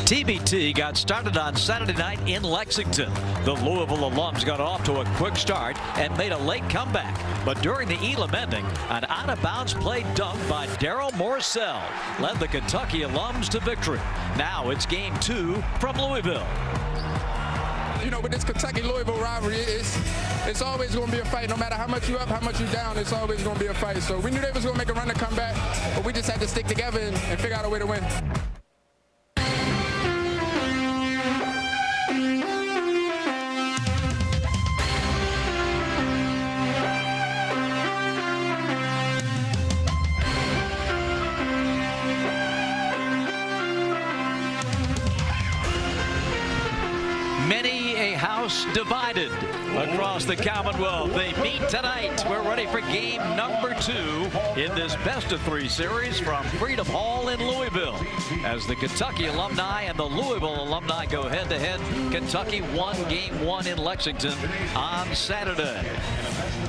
TBT got started on Saturday night in Lexington. The Louisville alums got off to a quick start and made a late comeback. But during the Elam ending, an out-of-bounds play dunk by Daryl Morcell led the Kentucky alums to victory. Now it's game 2 from Louisville. You know, with this Kentucky-Louisville rivalry, it's always going to be a fight. No matter how much you up, how much you down, it's always going to be a fight. So we knew they was going to make a run to come back, but we just had to stick together and figure out a way to win. Many a house divided across the Commonwealth. They meet tonight. We're ready for game number 2 in this best-of-3 series from Freedom Hall in Louisville. As the Kentucky alumni and the Louisville alumni go head-to-head, Kentucky won game 1 in Lexington on Saturday.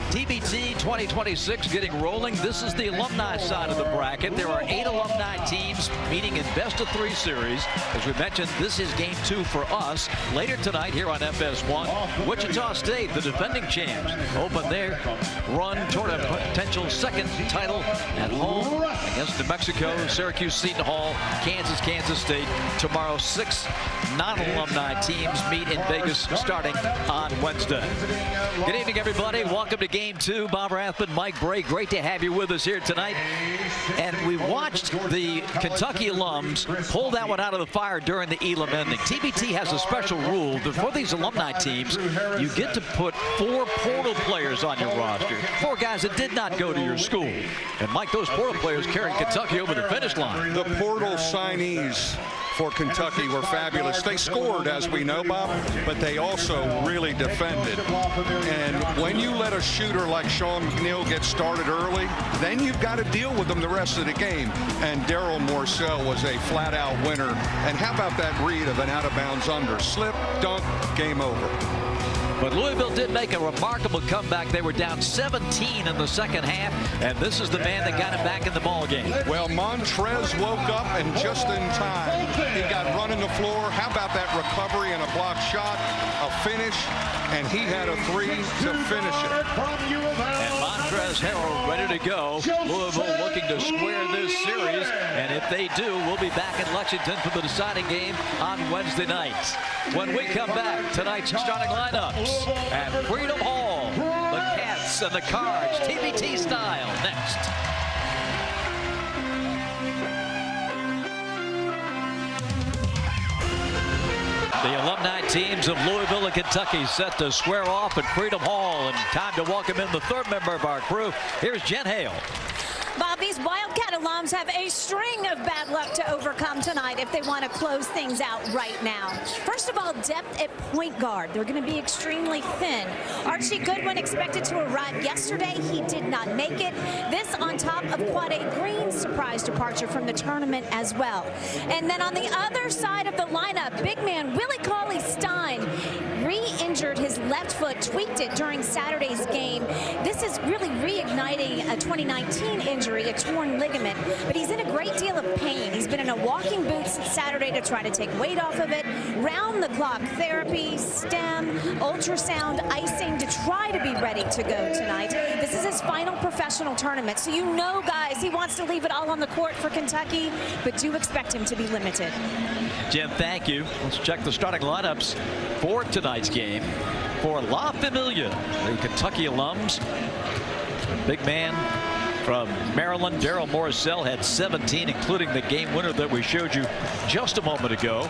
TBT 2026 getting rolling. This is the alumni side of the bracket. There are 8 alumni teams meeting in best-of-3 series. As we mentioned, this is game 2 for us. Later tonight here on FS1, Wichita State, the defending champs, open their run toward a potential second title at home against New Mexico, Syracuse, Seton Hall, Kansas State. Tomorrow, 6 non-alumni teams meet in Vegas starting on Wednesday. Good evening, everybody. Welcome to Game 2. Bob Rathman, Mike Bray, great to have you with us here tonight. And we watched the Kentucky alums pull that one out of the fire during the Elam ending. TBT has a special rule that for these alumni teams, you get to put 4 portal players on your roster. 4 guys that did not go to your school. And Mike, those portal players carried Kentucky over the finish line. The portal signees for Kentucky were fabulous. They scored, as we know, Bob, but they also really defended. And when you let a shooter like Sean McNeil get started early, then you've got to deal with them the rest of the game. And Daryl Morcell was a flat-out winner. And how about that read of an out-of-bounds under? Slip, dunk, game over. But Louisville did make a remarkable comeback. They were down 17 in the second half, and this is the man that got him back in the ball game. Well, Montrez woke up, and just in time, he got running the floor. How about that recovery and a block shot, a finish, and he had a 3 to finish it. And Montrez Harrell ready to go. Louisville looking to square this series, and if they do, we'll be back in Lexington for the deciding game on Wednesday night. When we come back, tonight's starting lineups at Freedom Hall. The Cats and the Cards, TBT style, next. The alumni teams of Louisville and Kentucky set to square off at Freedom Hall, and time to welcome in the third member of our crew. Here's Jen Hale. Bob, these Wildcat alums have a string of bad luck to overcome tonight if they want to close things out right now. First of all, depth at point guard. They're going to be extremely thin. Archie Goodwin expected to arrive yesterday. He did not make it. This on top of Quade Green's surprise departure from the tournament as well. And then on the other side of the lineup, big man Willie Cauley-Stein re-injured his left foot, tweaked it during Saturday's game. This is really reigniting a 2019 injury, a torn ligament, but he's in a great deal of pain. He's been in a walking boot since Saturday to try to take weight off of it. Round-the-clock therapy, stem, ultrasound, icing to try to be ready to go tonight. This is his final professional tournament, so you know, guys, he wants to leave it all on the court for Kentucky, but do expect him to be limited. Jim, thank you. Let's check the starting lineups for tonight's game. For La Familia, the Kentucky alums, big man from Maryland, Daryl Morcell, had 17, including the game winner that we showed you just a moment ago.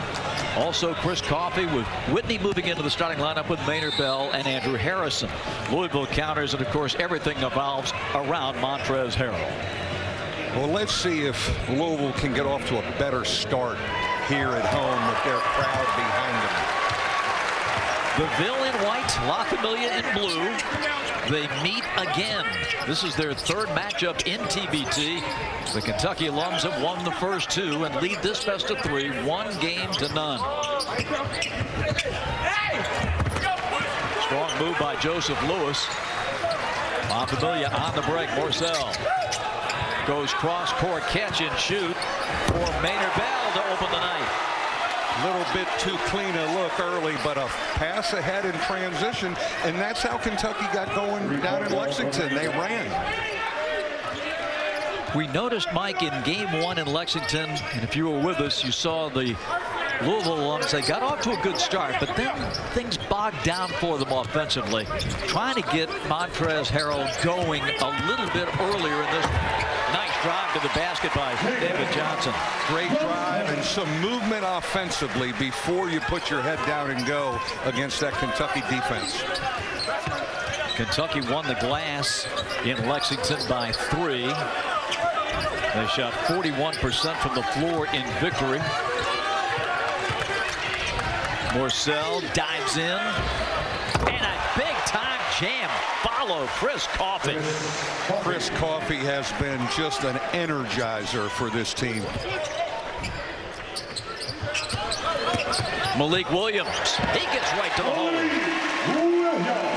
Also, Chris Coffey with Whitney moving into the starting lineup with Maynard Bell and Andrew Harrison. Louisville counters, and of course, everything evolves around Montrez Harrell. Well, let's see if Louisville can get off to a better start here at home with their crowd behind them. The Ville in white, La Familia in blue. They meet again. This is their third matchup in TBT. The Kentucky alums have won the first 2 and lead this best of 3, 1 game to none. Strong move by Joseph Lewis. La Familia on the break. Morcell goes cross-court catch and shoot for Maynard Bell to open the night. Little bit too clean a look early, but a pass ahead in transition, and that's how Kentucky got going down in Lexington. They ran. We noticed, Mike, in game 1 in Lexington, and if you were with us, you saw the Louisville alums. They got off to a good start, but then things bogged down for them offensively, trying to get Montrezl Harrell going a little bit earlier in this nice drive to the basket by David Johnson. Great drive and some movement offensively before you put your head down and go against that Kentucky defense. Kentucky won the glass in Lexington by 3. They shot 41% from the floor in victory. Morcell dives in, and a big-time jam follow. Chris Coffey. Chris Coffey has been just an energizer for this team. Malik Williams, he gets right to the hole.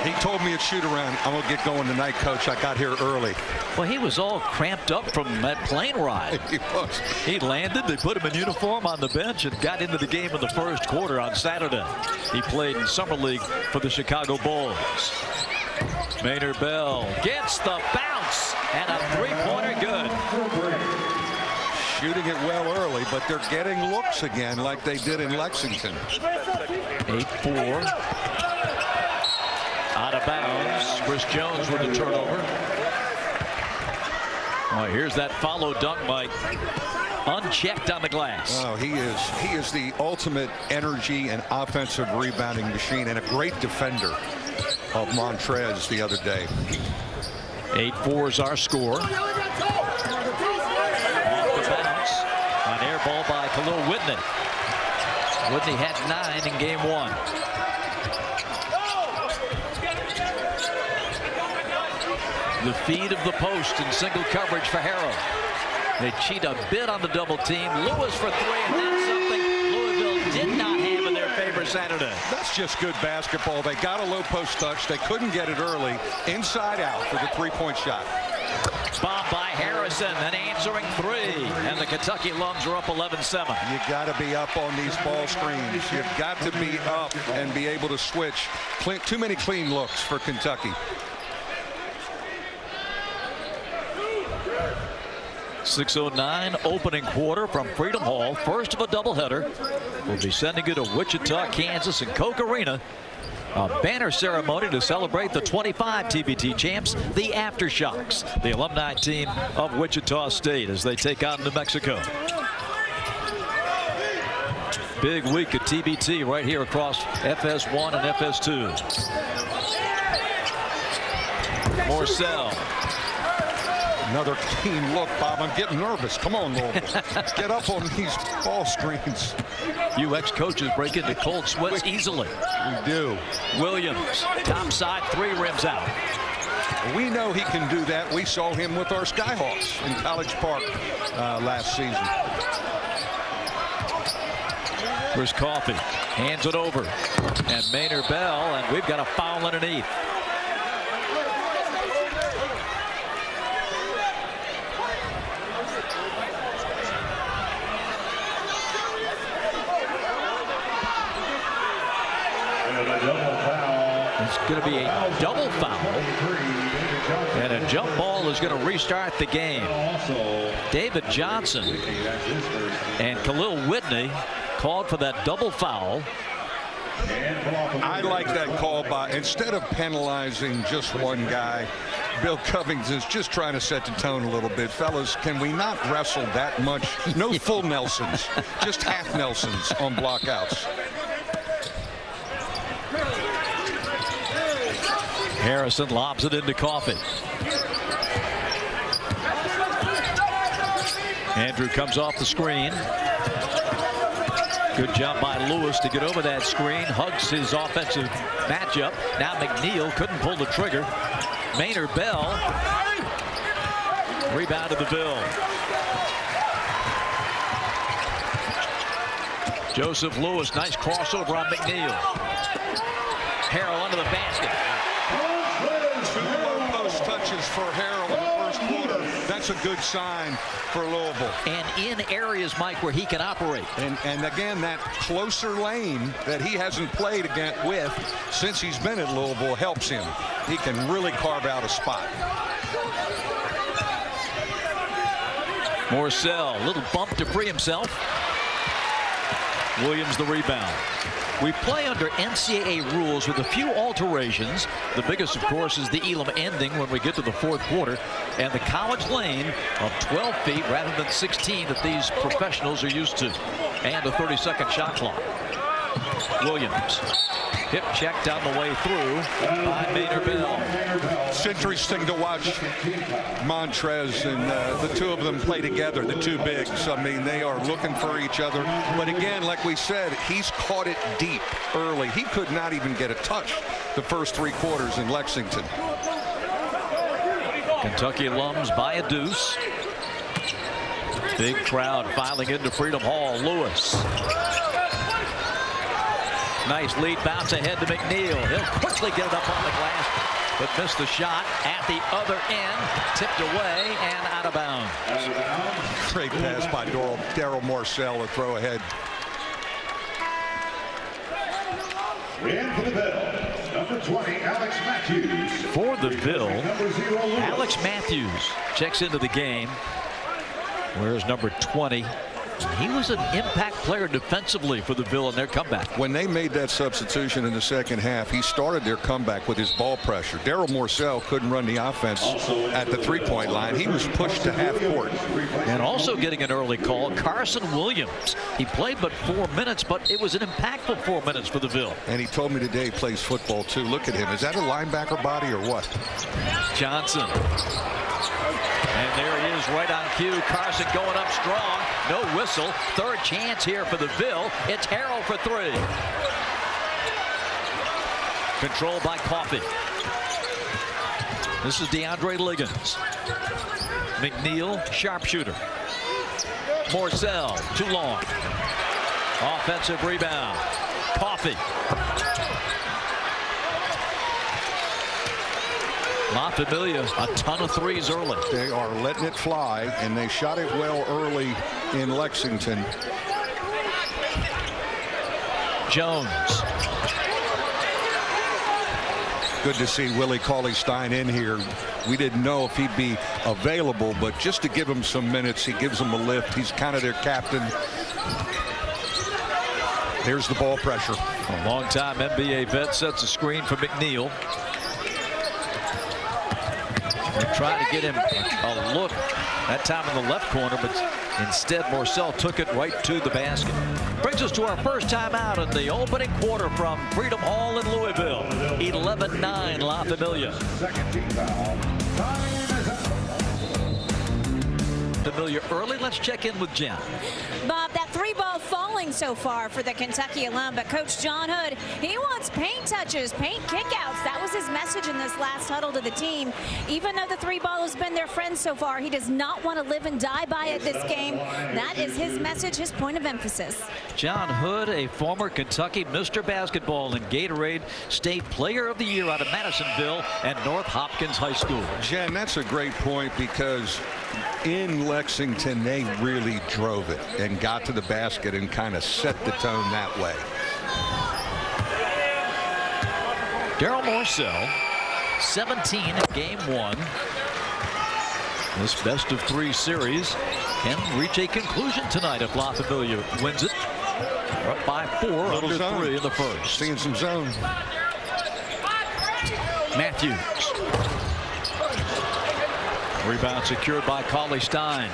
He told me at shoot-around, I'm going to get going tonight, Coach. I got here early. Well, he was all cramped up from that plane ride. He was. He landed, they put him in uniform on the bench, and got into the game in the first quarter on Saturday. He played in Summer League for the Chicago Bulls. Maynard Bell gets the bounce, and a three-pointer good. Shooting it well early, but they're getting looks again like they did in Lexington. 8-4. Out of bounds. Chris Jones with the turnover. Oh, here's that follow dunk, Mike. Unchecked on the glass. Oh, he is the ultimate energy and offensive rebounding machine, and a great defender of Montrez the other day. 8-4 is our score. Off the bounce. An air ball by Khalil Whitney. Whitney had 9 in game 1. The feed of the post in single coverage for Harrell. They cheat a bit on the double team. Lewis for 3, and that's something Louisville did not have in their favor Saturday. That's just good basketball. They got a low post touch. They couldn't get it early. Inside out for the three-point shot. Bomb by Harrison, an answering 3, and the Kentucky Lums are up 11-7. You got to be up on these ball screens. You've got to be up and be able to switch. Too many clean looks for Kentucky. 6:09 opening quarter from Freedom Hall. First of a doubleheader. We'll be sending you to Wichita, Kansas, and Koch Arena. A banner ceremony to celebrate the 25 TBT champs, the Aftershocks, the alumni team of Wichita State, as they take on New Mexico. Big week of TBT right here across FS1 and FS2. Morcell. Another clean look, Bob. I'm getting nervous. Come on, Louisville. Let's get up on these ball screens. You ex-coaches break into cold sweats easily. We do. Williams, top side 3, rims out. We know he can do that. We saw him with our Skyhawks in College Park last season. Chris Coffey hands it over, and Maynard Bell, and we've got a foul underneath. It's going to be a double foul, and a jump ball is going to restart the game. David Johnson and Khalil Whitney called for that double foul. I like that call by, instead of penalizing just one guy, Bill Covington's just trying to set the tone a little bit. Fellas, can we not wrestle that much? No full Nelsons, just half Nelsons on blockouts. Harrison lobs it into Coffey. Andrew comes off the screen. Good job by Lewis to get over that screen. Hugs his offensive matchup. Now McNeil couldn't pull the trigger. Maynard Bell. Rebound to the Ville. Joseph Lewis, nice crossover on McNeil. Harrell under the basket. Two low post touches for Harrell in the first quarter. That That's a good sign for Louisville. And in areas, Mike, where he can operate. And again, that closer lane that he hasn't played with since he's been at Louisville helps him. He can really carve out a spot. Morcell, little bump to free himself. Williams the rebound. We play under NCAA rules with a few alterations. The biggest, of course, is the Elam ending when we get to the fourth quarter, and the college lane of 12 feet rather than 16 that these professionals are used to, and a 30-second shot clock. Williams, hip check down the way through by Ville. It's interesting to watch Montrez and the two of them play together, the two bigs. I mean, they are looking for each other. But again, like we said, he's caught it deep early. He could not even get a touch the first 3 quarters in Lexington. Kentucky alums by a deuce. Big crowd filing into Freedom Hall. Lewis. Nice lead bounce ahead to McNeil. He'll quickly get it up on the glass, but missed the shot at the other end. Tipped away and out of bounds. Great pass by Daryl Morcell, a throw ahead. In for the Ville, number 20, Alex Matthews. For the Ville, Alex Matthews checks into the game. Where's number 20? He was an impact player defensively for the Ville in their comeback. When they made that substitution in the second half, he started their comeback with his ball pressure. Daryl Morcell couldn't run the offense at the three-point line. He was pushed to half court. And also getting an early call, Carson Williams. He played but 4 minutes, but it was an impactful 4 minutes for the Ville. And he told me today he plays football too. Look at him. Is that a linebacker body or what? Johnson. And there he is right on cue. Carson going up strong. No whistle. Third chance here for the Ville. It's Harrell for 3. Controlled by Coffey. This is DeAndre Liggins. McNeil, sharpshooter. Morcell, too long. Offensive rebound. Coffey. Familia, a ton of threes early. They are letting it fly, and they shot it well early in Lexington. Jones. Good to see Willie Cauley-Stein in here. We didn't know if he'd be available, but just to give him some minutes, he gives them a lift. He's kind of their captain. Here's the ball pressure. A long-time NBA vet sets a screen for McNeil. Trying to get him a look, that time in the left corner, but instead Morcell took it right to the basket. Brings us to our first time out in the opening quarter from Freedom Hall in Louisville. 11-9 La Familia. Second team foul. Time is up. Familia early. Let's check in with Jen. Bob, that 3-ball falling so far for the Kentucky alum, but Coach John Hood, he wants paint touches, paint kickouts. That was his message in this last huddle to the team. Even though the 3-ball has been their friend so far, he does not want to live and die by it this game. That is his message, his point of emphasis. John Hood, a former Kentucky Mr. Basketball and Gatorade State Player of the Year out of Madisonville and North Hopkins High School. Jen, that's a great point, because in Lexington they really drove it and got to the basket and kind of set the tone that way. Daryl Morcell, 17 in game 1. This best of 3 series can reach a conclusion tonight if La Familia wins it. They're up by 4, Little under zone. 3 in the first. Seeing some zone. Matthews. Rebound secured by Cauley-Stein.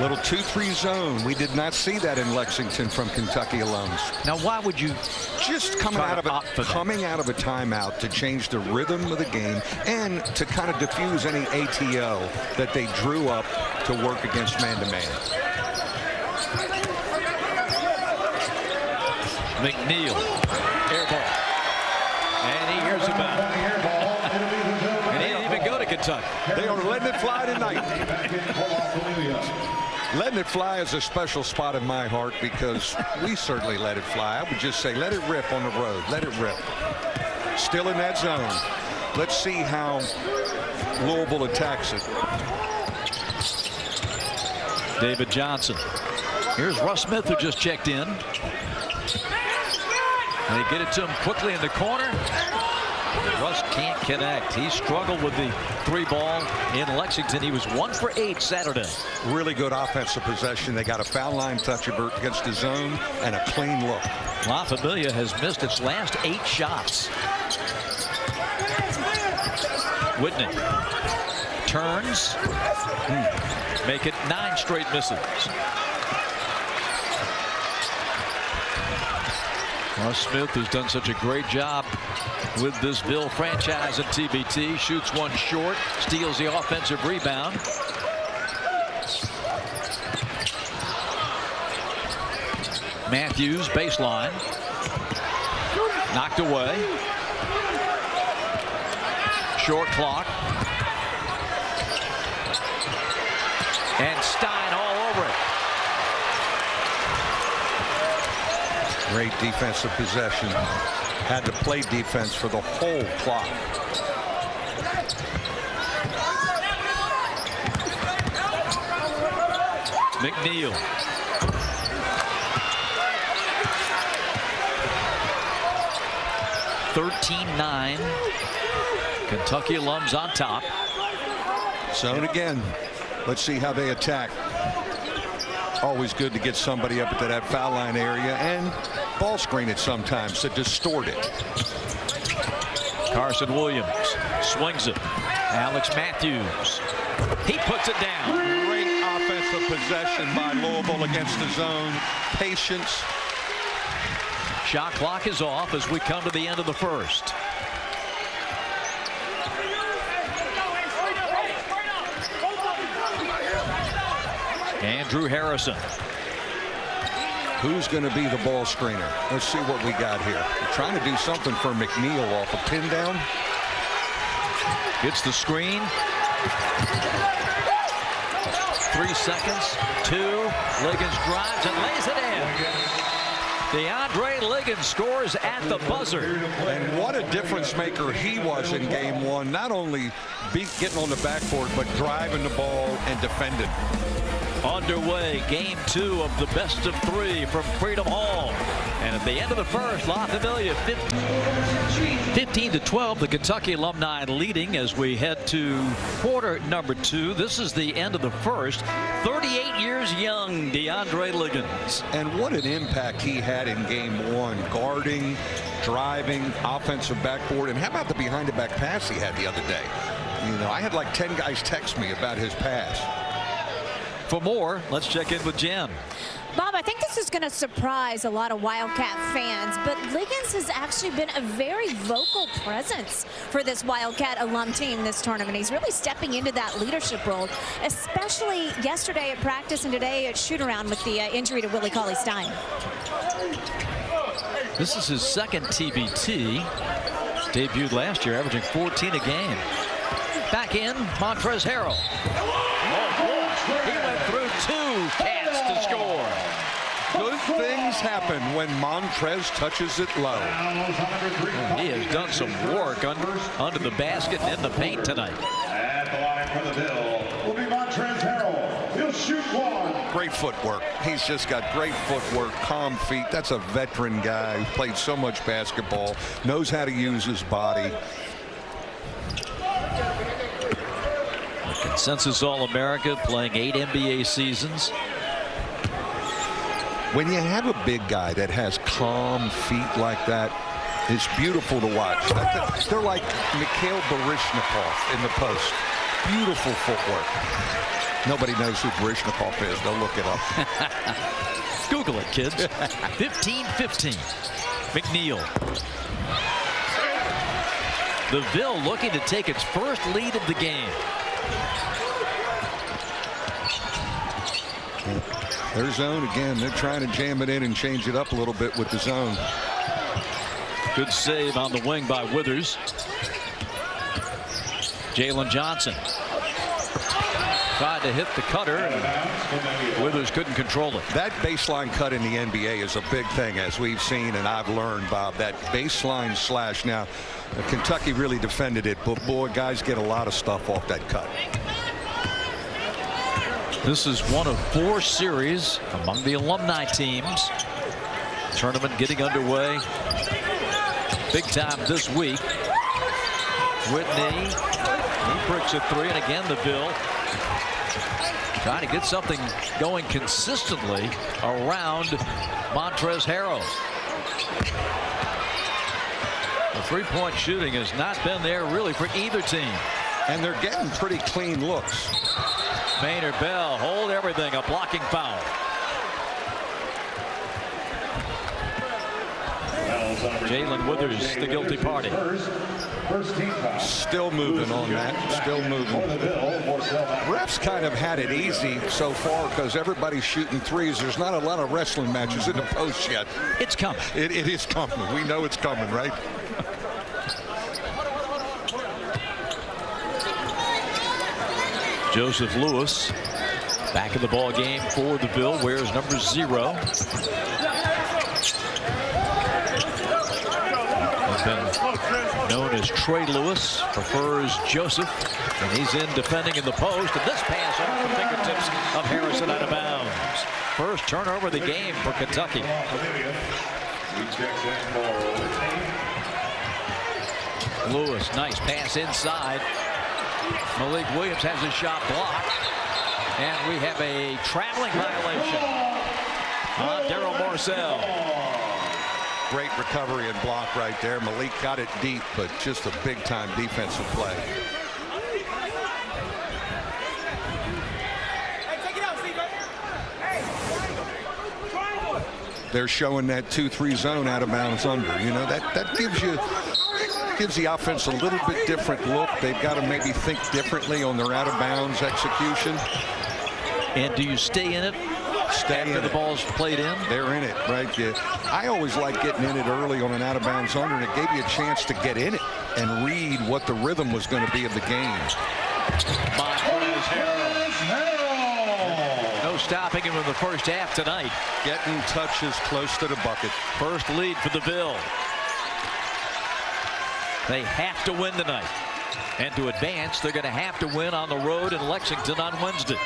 Little 2-3 zone. We did not see that in Lexington from Kentucky alums. Now, why would you Just coming try out to of opt for a that? timeout to change the rhythm of the game and to kind of diffuse any ATO that they drew up to work against man-to-man. McNeil, air ball. And he hears about it. And he didn't even go to Kentucky. They are letting it fly tonight. Letting it fly is a special spot in my heart, because we certainly let it fly. I would just say let it rip on the road. Let it rip. Still in that zone. Let's see how Louisville attacks it. David Johnson. Here's Russ Smith, who just checked in. They get it to him quickly in the corner. Russ can't connect. He struggled with the 3-ball in Lexington. He was 1 for 8 Saturday. Really good offensive possession. They got a foul line touch against the zone and a clean look. La Familia has missed its last 8 shots. Whitney turns. Make it 9 straight misses. Russ Smith, who's done such a great job with this Ville franchise in TBT, shoots one short, steals the offensive rebound. Matthews, baseline. Knocked away. Short clock. And Stein all over it. Great defensive possession. Had to play defense for the whole clock. McNeil. (13-9). Kentucky alums on top. Zone again. Let's see how they attack. Always good to get somebody up into that foul line area and ball screen it sometimes to distort it. Carson Williams swings it. Alex Matthews. He puts it down. Great offensive possession by Louisville against the zone. Patience. Shot clock is off as we come to the end of the first. Andrew Harrison. Who's going to be the ball screener? Let's see what we got here. We're trying to do something for McNeil off a pin down. Gets the screen. 3 seconds. 2. Liggins drives and lays it in. DeAndre Liggins scores at the buzzer. And what a difference maker he was in game 1. Not only getting on the backboard, but driving the ball and defending. Underway, game 2 of the best of 3 from Freedom Hall. And at the end of the first, La Familia 15-12, the Kentucky alumni leading as we head to quarter number 2. This is the end of the first. 38 years young, DeAndre Liggins. And what an impact he had in game 1. Guarding, driving, offensive backboard. And how about the behind the back pass he had the other day? You know, I had like 10 guys text me about his pass. For more, let's check in with Jen. Bob, I think this is going to surprise a lot of Wildcat fans, but Liggins has actually been a very vocal presence for this Wildcat alum team this tournament. He's really stepping into that leadership role, especially yesterday at practice and today at shoot-around with the injury to Willie Cauley-Stein. This is his second TBT. Debuted last year, averaging 14 a game. Back in, Montrezl Harrell. He went through 2 cats to score. Good things happen when Montrez touches it low. He has done some work under the basket and in the paint tonight. At the line for the Ville will be Montrezl Harrell. He'll shoot 1. Great footwork. He's just got great footwork, calm feet. That's a veteran guy who played so much basketball, knows how to use his body. Consensus All-America, playing 8 NBA seasons. When you have a big guy that has calm feet like that, it's beautiful to watch. They're like Mikhail Baryshnikov in the post. Beautiful footwork. Nobody knows who Baryshnikov is. They'll look it up. Google it, kids. 15-15. McNeil. The Ville looking to take its first lead of the game. Their zone again. They're trying to jam it in and change it up a little bit with the zone. Good save on the wing by Withers. Jalen Johnson tried to hit the cutter, and Withers couldn't control it. That baseline cut in the NBA is a big thing, as we've seen, and I've learned, Bob, that baseline slash. Now, Kentucky really defended it, but boy, guys get a lot of stuff off that cut. This is one of 4 series among the alumni teams. Tournament getting underway big time this week. Whitney, he bricks a 3, and again the Ville trying to get something going consistently around Montrezl Harrell. The three-point shooting has not been there really for either team. And they're getting pretty clean looks. Maynard Bell hold everything, a blocking foul. Jalen Withers, the guilty party. Still moving on that. Still moving. Refs kind of had it easy so far because everybody's shooting threes. There's not a lot of wrestling matches in the post yet. It's coming. It is coming. We know it's coming, right? Joseph Lewis back in the ball game for the Ville, wears number 0. Has been known as Trey Lewis, prefers Joseph, and he's in defending in the post, and this pass off the fingertips of Harrison out of bounds. First turnover of the game for Kentucky. Lewis, nice pass inside. Malik Williams has his shot blocked, and we have a traveling violation on Daryl Marcel. Great recovery and block right there. Malik got it deep, but just a big-time defensive play. They're showing that 2-3 zone out of bounds under. You know, that gives the offense a little bit different look. They've got to maybe think differently on their out of bounds execution. And do you stay in it after the ball's played in? They're in it, right? Yeah. I always like getting in it early on an out of bounds under, and it gave you a chance to get in it and read what the rhythm was going to be of the game. Montrezl Harrell. No stopping him in the first half tonight. Getting touches close to the bucket. First lead for the Ville. They have to win tonight, and to advance they're going to have to win on the road in Lexington on Wednesday.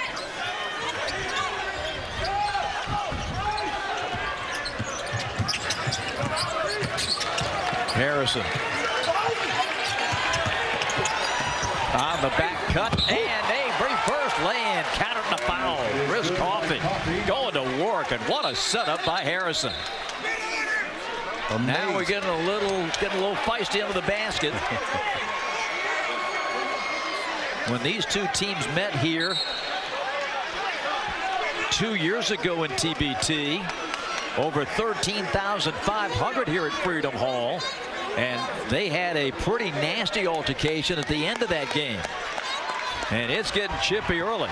Harrison on the back cut, and a reverse lay-in, countered the foul. Chris Coffey going to work, and what a setup by Harrison. Amazing. Now we're getting a little feisty under the basket. When these two teams met here 2 years ago in TBT, over 13,500 here at Freedom Hall, and they had a pretty nasty altercation at the end of that game. And it's getting chippy early.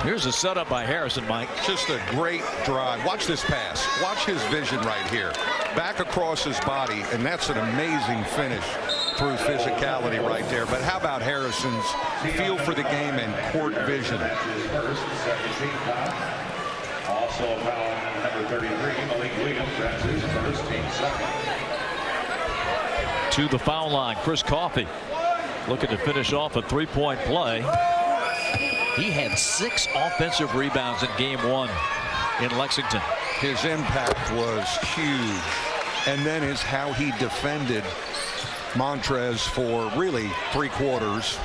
Here's a setup by Harrison, Mike. Just a great drive. Watch this pass. Watch his vision right here. Back across his body, and that's an amazing finish through physicality right there. But how about Harrison's feel for the game and court vision? Also fouling number 33, Malik Williams. That's his first, team second. To the foul line, Chris Coffey looking to finish off a three-point play. He had 6 offensive rebounds in game 1 in Lexington. His impact was huge, and then is how he defended Montrez for really 3 quarters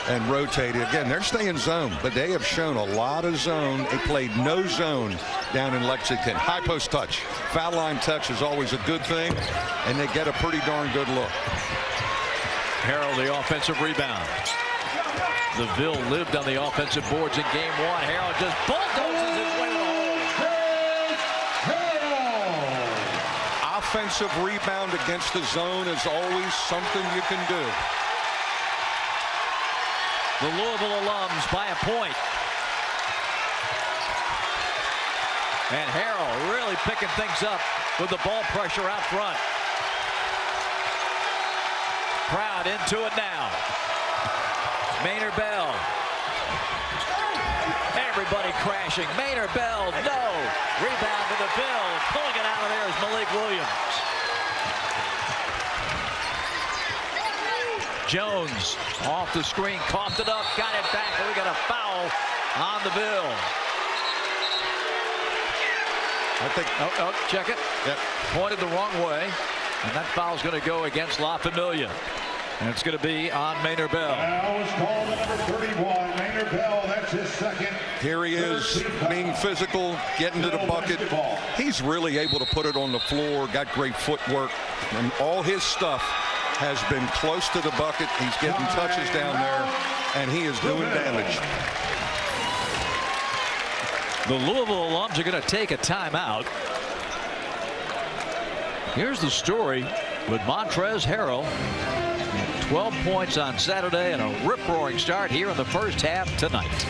and rotated. Again, they're staying zone, but they have shown a lot of zone. They played no zone down in Lexington. High post touch. Foul line touch is always a good thing, and they get a pretty darn good look. Harrell, the offensive rebound. The Ville lived on the offensive boards in game 1. Harrell just bulldozes his way to the hole. Offensive rebound against the zone is always something you can do. The Louisville alums by a point. And Harrell really picking things up with the ball pressure out front. Crowd into it now. Maynard Bell. Everybody crashing. Maynard Bell, no. Rebound to the Ville. Pulling it out of there is Malik Williams. Jones off the screen, coughed it up, got it back, and we got a foul on the Ville. I think. Oh, check it. Yep. Pointed the wrong way, and that foul's going to go against La Familia. And it's going to be on Maynard Bell. Foul is called on number 31, Maynard Bell. That's his second. Here he is, being physical, getting to the bucket. He's really able to put it on the floor, got great footwork, and all his stuff has been close to the bucket. He's getting touches down there, and he is doing damage. The Louisville alums are going to take a timeout. Here's the story with Montrezl Harrell. 12 points on Saturday and a rip-roaring start here in the first half tonight.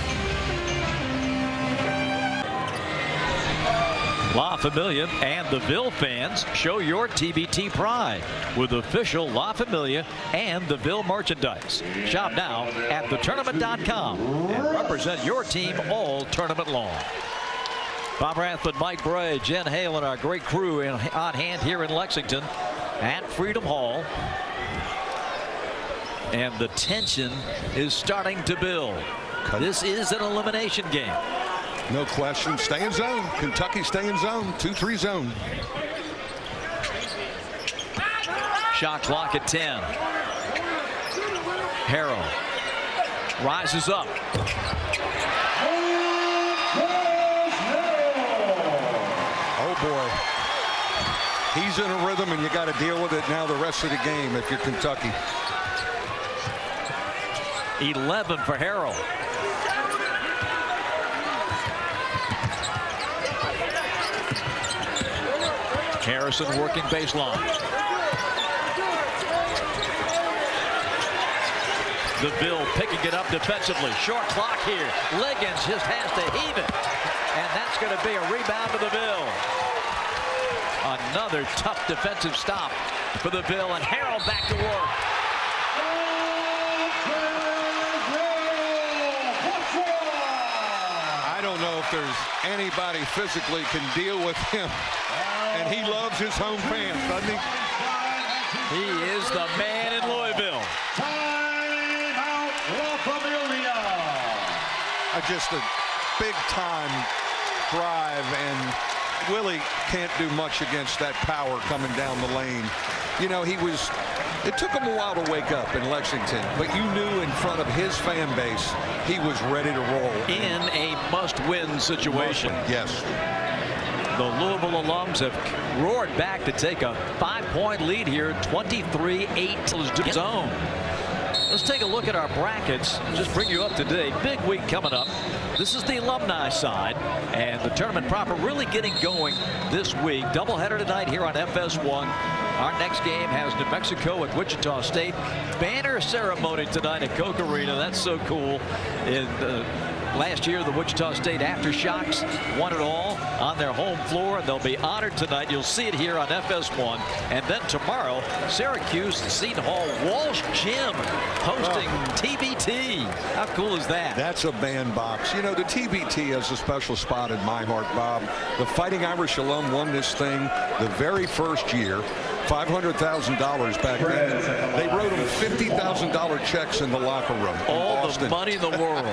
La Familia and the Ville fans, show your TBT pride with official La Familia and the Ville merchandise. Shop now at thetournament.com and represent your team all tournament long. Bob Rathman, Mike Bray, Jen Hale, and our great crew on hand here in Lexington at Freedom Hall. And the tension is starting to build. This is an elimination game. No question. Stay in zone. Kentucky stay in zone. 2-3 zone. Shot clock at 10. Harrell rises up. Oh boy. He's in a rhythm, and you got to deal with it now the rest of the game if you're Kentucky. 11 for Harrell. Harrison working baseline. The Ville picking it up defensively. Short clock here. Liggins just has to heave it. And that's going to be a rebound to the Ville. Another tough defensive stop for the Ville, and Harrell back to work. I don't know if there's anybody physically can deal with him. And he loves his home fans, doesn't he? He is the man in Louisville. Timeout, La Familia. Just a big-time drive, and Willie can't do much against that power coming down the lane. You know, it took him a while to wake up in Lexington, but you knew in front of his fan base he was ready to roll. In a must-win situation. Yes. The Louisville alums have roared back to take a 5-point lead here, 23-8 zone. Let's take a look at our brackets. Just bring you up to date. Big week coming up. This is the alumni side, and the tournament proper really getting going this week. Doubleheader tonight here on FS1. Our next game has New Mexico at Wichita State. Banner ceremony tonight at Koch Arena. That's so cool. Last year, the Wichita State Aftershocks won it all on their home floor, and they'll be honored tonight. You'll see it here on FS1. And then tomorrow, Syracuse and Seton Hall Walsh Gym hosting TBT. How cool is that? That's a bandbox. You know, the TBT has a special spot in my heart, Bob. The Fighting Irish alum won this thing the very first year. $500,000 back then. They wrote them $50,000 checks in the locker room. All the money in the world.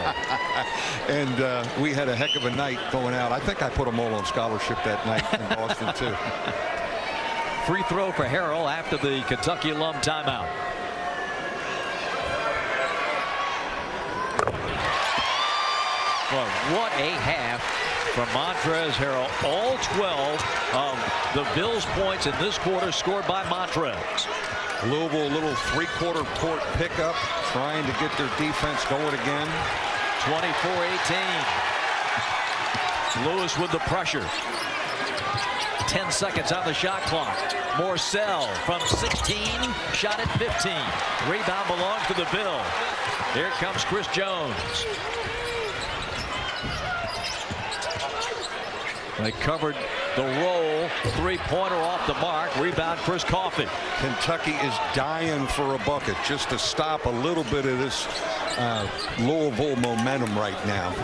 And we had a heck of a night going out. I think I put them all on scholarship that night in Boston, too. Free throw for Harrell after the Kentucky alum timeout. Well, what a half from Montrezl Harrell. All 12 of the Ville's points in this quarter scored by Montrezl. Louisville, a little three-quarter court pickup, trying to get their defense going again. 24-18. Lewis with the pressure. 10 seconds on the shot clock. Morcell from 16, shot at 15. Rebound belongs to the Ville. Here comes Chris Jones. They covered the roll. Three-pointer off the mark. Rebound, Chris Coffey. Kentucky is dying for a bucket just to stop a little bit of this Louisville momentum right now.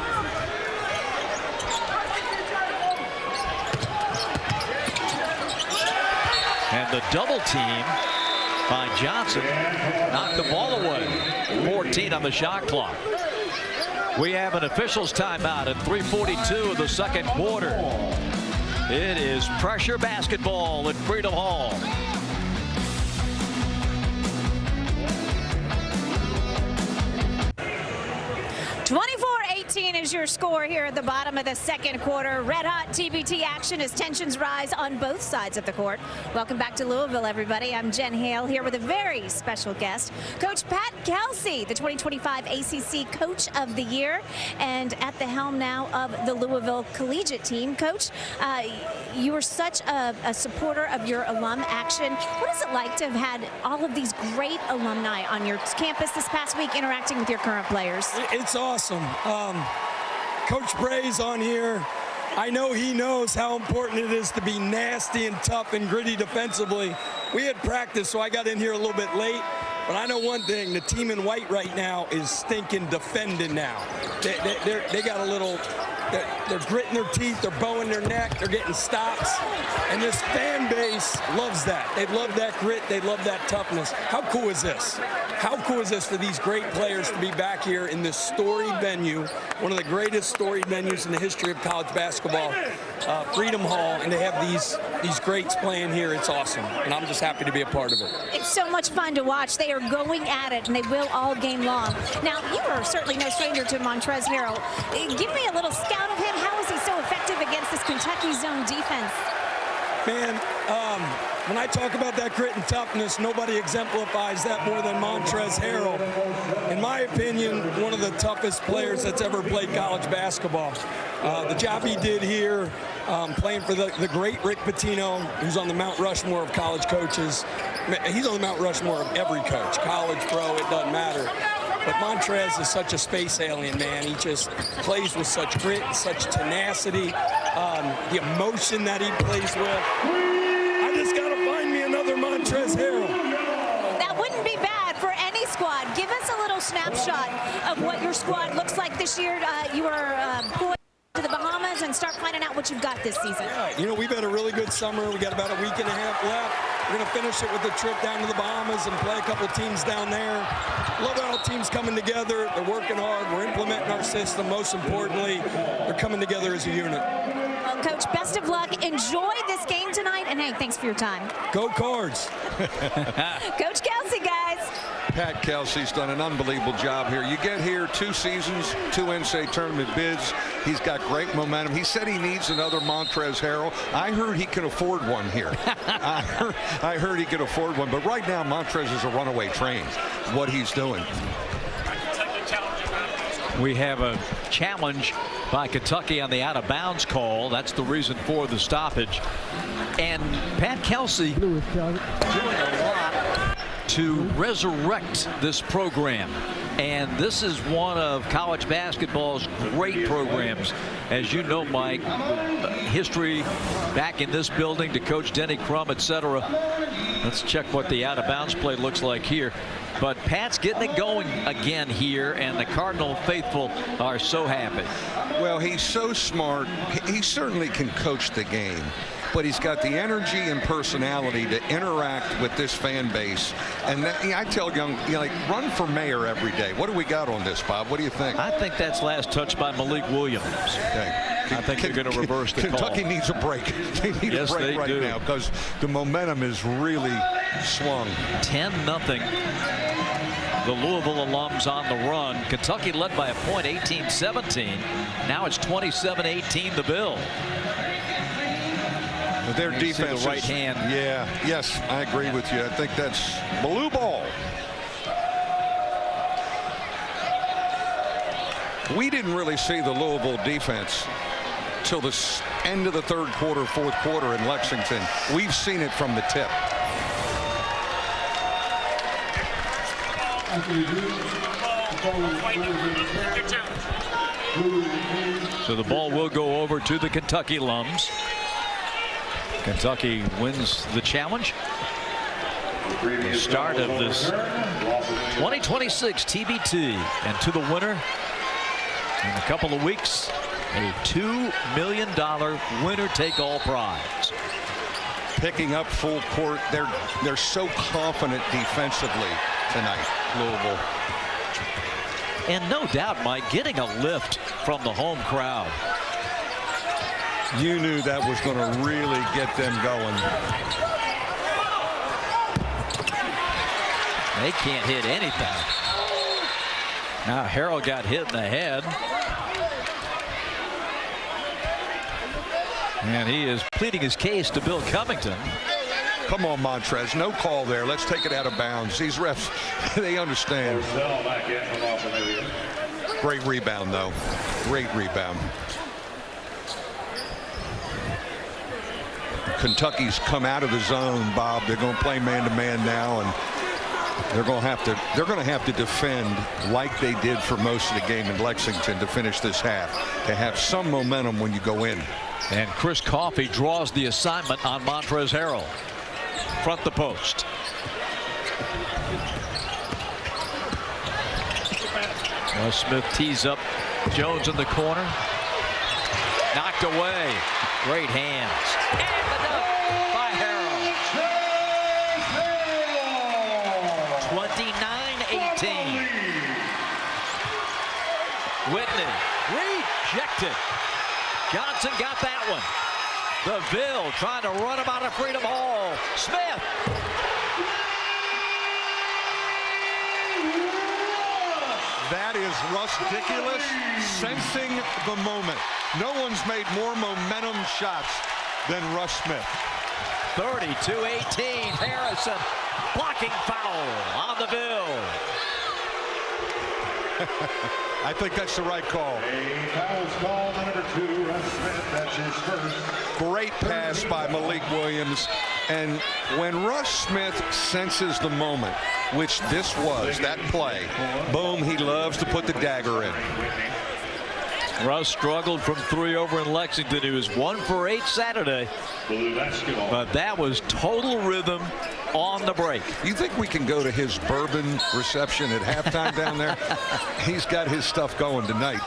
And the double team by Johnson. Knocked the ball away. 14 on the shot clock. We have an officials timeout at 3:42 of the second quarter. It is pressure basketball at Freedom Hall. 24-18 is your score here at the bottom of the second quarter. Red hot TBT action as tensions rise on both sides of the court. Welcome back to Louisville, everybody. I'm Jen Hale here with a very special guest, Coach Pat Kelsey, the 2025 ACC Coach of the Year, and at the helm now of the Louisville collegiate team. Coach, you were such a supporter of your alum action. What is it like to have had all of these great alumni on your campus this past week interacting with your current players? It's awesome. Coach Bray's on here. I know he knows how important it is to be nasty and tough and gritty defensively. We had practice, so I got in here a little bit late. But I know one thing, the team in white right now is stinking defending now. They got a little, they're gritting their teeth, they're bowing their neck, they're getting stops. And this fan base loves that. They love that grit, they love that toughness. How cool is this? How cool is this for these great players to be back here in this storied venue, one of the greatest storied venues in the history of college basketball, Freedom Hall, and to have these greats playing here. It's awesome, and I'm just happy to be a part of it. It's so much fun to watch. They are going at it, and they will all game long. Now, you are certainly no stranger to Montrezl Harrell. Give me a little scout of him. How is he so effective against this Kentucky zone defense? Man, when I talk about that grit and toughness, nobody exemplifies that more than Montrezl Harrell. In my opinion, one of the toughest players that's ever played college basketball. The job he did here, playing for the great Rick Pitino, who's on the Mount Rushmore of college coaches. He's on the Mount Rushmore of every coach, college, pro, it doesn't matter. But Montrez is such a space alien, man. He just plays with such grit, such tenacity, the emotion that he plays with. I just got to find me another Montrezl Harrell. That wouldn't be bad for any squad. Give us a little snapshot of what your squad looks like this year. You are poised to the Bahamas and start finding out what you've got this season. Yeah, you know, we've had a really good summer. We got about a week and a half left. We're going to finish it with a trip down to the Bahamas and play a couple teams down there. Love how teams coming together. They're working hard. We're implementing our system. Most importantly, they're coming together as a unit. Well, Coach, best of luck. Enjoy this game tonight. And, hey, thanks for your time. Go Cards. Coach Kelsey, guys. Pat Kelsey's done an unbelievable job here. You get here 2 seasons, 2 NCAA tournament bids. He's got great momentum. He said he needs another Montrezl Harrell. I heard he can afford one here. I heard he could afford one. But right now, Montrez is a runaway train, what he's doing. We have a challenge by Kentucky on the out-of-bounds call. That's the reason for the stoppage. And Pat Kelsey doing a lot to resurrect this program. And this is one of college basketball's great programs. As you know, Mike, history back in this building to Coach Denny Crum, etc. Let's check what the out-of-bounds play looks like here. But Pat's getting it going again here, and the Cardinal faithful are so happy. Well, he's so smart. He certainly can coach the game, but he's got the energy and personality to interact with this fan base. And that, I tell young, like, run for mayor every day. What do we got on this, Bob? What do you think? I think that's last touch by Malik Williams. Okay. I think they're going to reverse the Kentucky call. needs a break. They need a break right now because the momentum is really swung. 10-0. The Louisville alums on the run. Kentucky led by a point, 18-17. Now it's 27-18 the Ville. Their defense, the right hand. Yeah, yes, I agree with you. I think that's blue ball. We didn't really see the Louisville defense till the end of the third quarter, fourth quarter in Lexington. We've seen it from the tip. So the ball will go over to the Kentucky alums. Kentucky wins the challenge. The start of this 2026 TBT, and to the winner in a couple of weeks, a $2 million winner-take-all prize. picking up full court. They're so confident defensively tonight, Louisville. And no doubt, Mike, getting a lift from the home crowd. You knew that was going to really get them going. They can't hit anything. Now Harrell got hit in the head. And he is pleading his case to Bill Covington. Come on, Montrez. No call there. Let's take it out of bounds. These refs, they understand. Great rebound, though. Great rebound. Kentucky's come out of the zone, Bob. They're going to play man-to-man now, and they're going to have to defend like they did for most of the game in Lexington to finish this half. To have some momentum when you go in. And Chris Coffey draws the assignment on Montrezl Harrell. Front the post. Well, Smith tees up Jones in the corner. Knocked away. Great hands. And the dunk by Harrell. 29-18. Whitney rejected. Johnson got that one. The Ville trying to run him out of Freedom Hall. Smith. That is Russ-diculous, sensing the moment. No one's made more momentum shots than Russ Smith. 32-18. Harrison blocking foul on the Ville. I think that's the right call. A foul's called on number 2, Russ Smith. That's his first. Great pass by Malik Williams. And when Russ Smith senses the moment, which this was, that play, boom, he loves to put the dagger in. Russ struggled from 3 over in Lexington. He was 1 for 8 Saturday. But that was total rhythm on the break. You think we can go to his bourbon reception at halftime down there? He's got his stuff going tonight.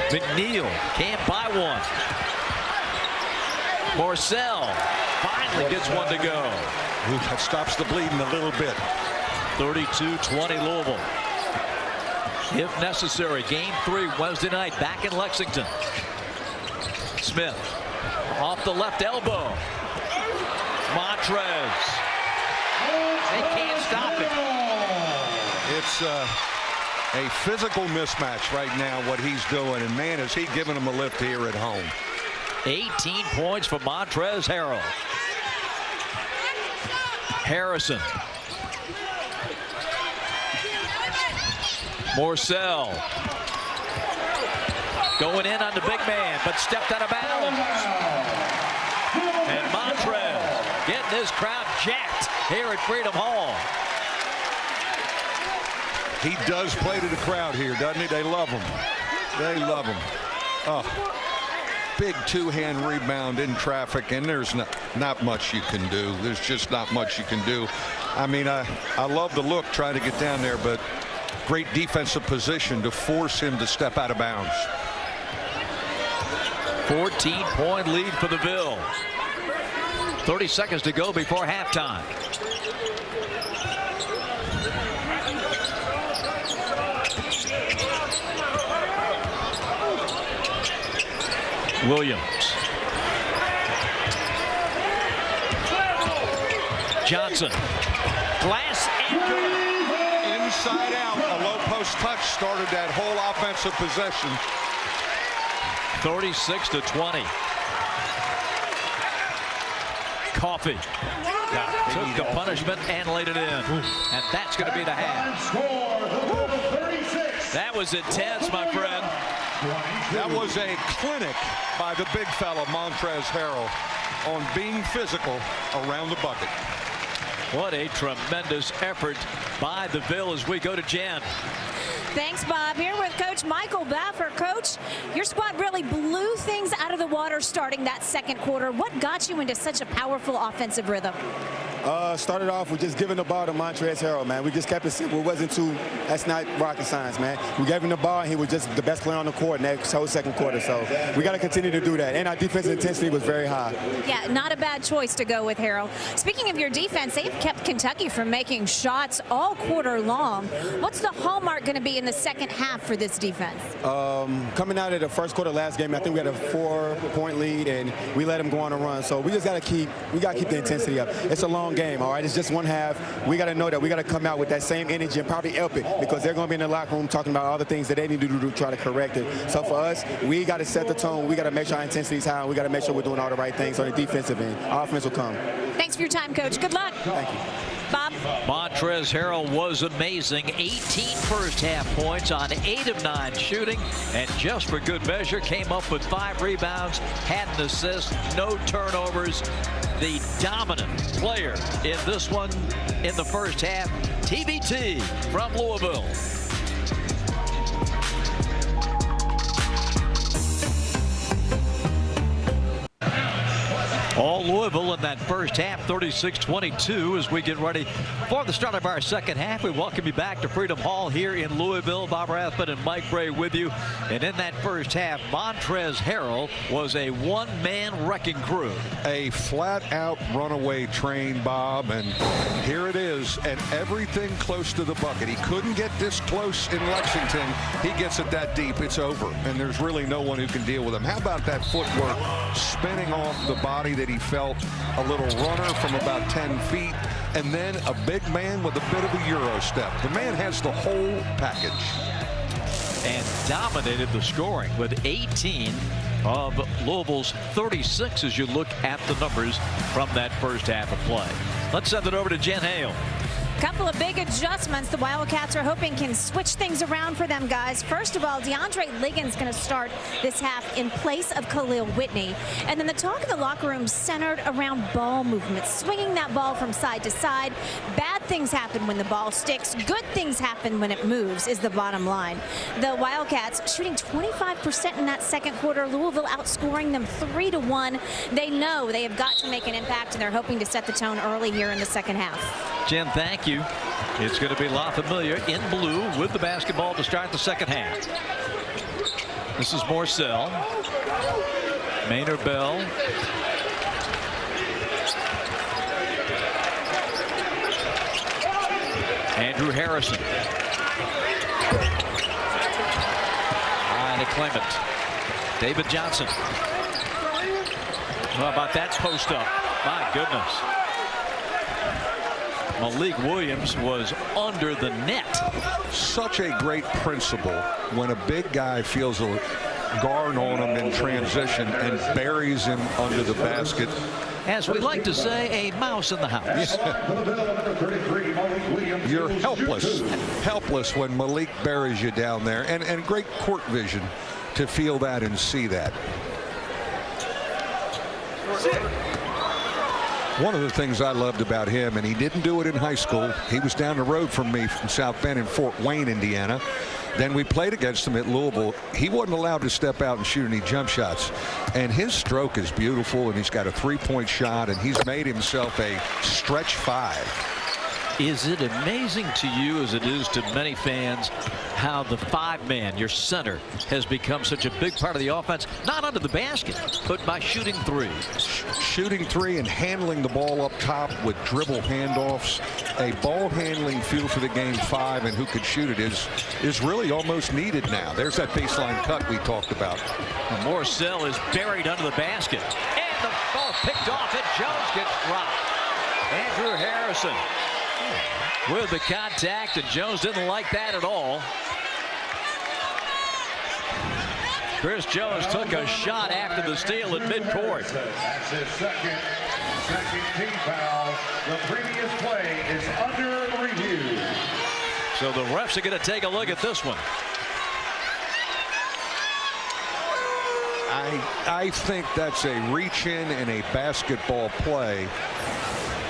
McNeil can't buy one. Morcell finally gets one to go. Ooh, that stops the bleeding a little bit. 32-20 Louisville. If necessary, game 3 Wednesday night back in Lexington. Smith off the left elbow. Montrez. They can't stop it. It's a physical mismatch right now, what he's doing. And, man, is he giving them a lift here at home. 18 points for Montrezl Harrell. Harrison. Morcell. Going in on the big man, but stepped out of bounds. And Montrez getting this crowd jacked here at Freedom Hall. He does play to the crowd here, doesn't he? They love him. They love him. Oh, big two-hand rebound in traffic, and there's not much you can do. There's just not much you can do. I mean, I love the look trying to get down there, but great defensive position to force him to step out of bounds. 14-point lead for the Ville. 30 seconds to go before halftime. Williams. Johnson. Glass and good. Inside out, a low post touch started that whole offensive possession. 36-20. Coffey took the punishment and laid it in. And that's going to be the half. That was intense, my friend. That was a clinic by the big fella, Montrezl Harrell, on being physical around the bucket. What a tremendous effort by the Ville as we go to Jen. Thanks, Bob. Here with Coach Michael Baffer. Coach, your squad really blew things out of the water starting that second quarter. What got you into such a powerful offensive rhythm? Started off with just giving the ball to Montrezl Harrell, man. We just kept it simple. It wasn't that's not rocket science, man. We gave him the ball, and he was just the best player on the court in that whole second quarter. So we got to continue to do that. And our defensive intensity was very high. Yeah, not a bad choice to go with, Harrell. Speaking of your defense, they've kept Kentucky from making shots all quarter long. What's the hallmark going to be in the second half for this defense? Coming out of the first quarter last game, I think we had a 4-point lead, and we let them go on a run. So we just got to keep the intensity up. It's a long game, all right? It's just one half. We got to know that we got to come out with that same energy and probably up it, because they're going to be in the locker room talking about all the things that they need to do to try to correct it. So for us, we got to set the tone. We got to make sure our intensity is high, and we got to make sure we're doing all the right things on the defensive end. Our offense will come. Thanks for your time, Coach. Good luck. Thank you. Bob? Montrezl Harrell was amazing. 18 first half points on 8 of 9 shooting, and just for good measure came up with 5 rebounds, had an assist, no turnovers. The dominant player in this one in the first half, TBT from Louisville. All Louisville in that first half, 36-22. As we get ready for the start of our second half, we welcome you back to Freedom Hall here in Louisville. Bob Rathman and Mike Bray with you. And in that first half, Montrezl Harrell was a one-man wrecking crew. A flat-out runaway train, Bob, and here it is, and everything close to the bucket. He couldn't get this close in Lexington. He gets it that deep, it's over, and there's really no one who can deal with him. How about that footwork spinning off the body that he felt, a little runner from about 10 feet, and then a big man with a bit of a Euro step. The man has the whole package. And dominated the scoring with 18 of Louisville's 36 as you look at the numbers from that first half of play. Let's send it over to Jen Hale. Couple of big adjustments the Wildcats are hoping can switch things around for them, guys. First of all, DeAndre Liggins going to start this half in place of Khalil Whitney. And then the talk in the locker room centered around ball movement, swinging that ball from side to side. Bad things happen when the ball sticks. Good things happen when it moves is the bottom line. The Wildcats shooting 25% in that second quarter. Louisville outscoring them 3-1. They know they have got to make an impact, and they're hoping to set the tone early here in the second half. Jen, thank you. It's going to be La Familia in blue with the basketball to start the second half. This is Morcell. Maynard Bell. Andrew Harrison. Trying to claim it. David Johnson. How about that post up? My goodness. Malik Williams was under the net. Such a great principle when a big guy feels a guard on him in transition and buries him under the basket. As we like to say, a mouse in the house. You're helpless when Malik buries you down there, and great court vision to feel that and see that. One of the things I loved about him, and he didn't do it in high school, he was down the road from me from South Bend in Fort Wayne, Indiana. Then we played against him at Louisville. He wasn't allowed to step out and shoot any jump shots. And his stroke is beautiful, and he's got a three-point shot, and he's made himself a stretch 5. Is it amazing to you, as it is to many fans, how the 5-man, your center, has become such a big part of the offense, not under the basket, but by shooting three? Shooting three and handling the ball up top with dribble handoffs. A ball handling feel for the game 5 and who could shoot it is really almost needed now. There's that baseline cut we talked about. Morcell is buried under the basket. And the ball picked off, and Jones gets dropped. Andrew Harrison with the contact, and Jones didn't like that at all. Chris Jones took a shot after the steal at midcourt. That's his second team foul. The previous play is under review. So the refs are going to take a look at this one. I think that's a reach in a basketball play.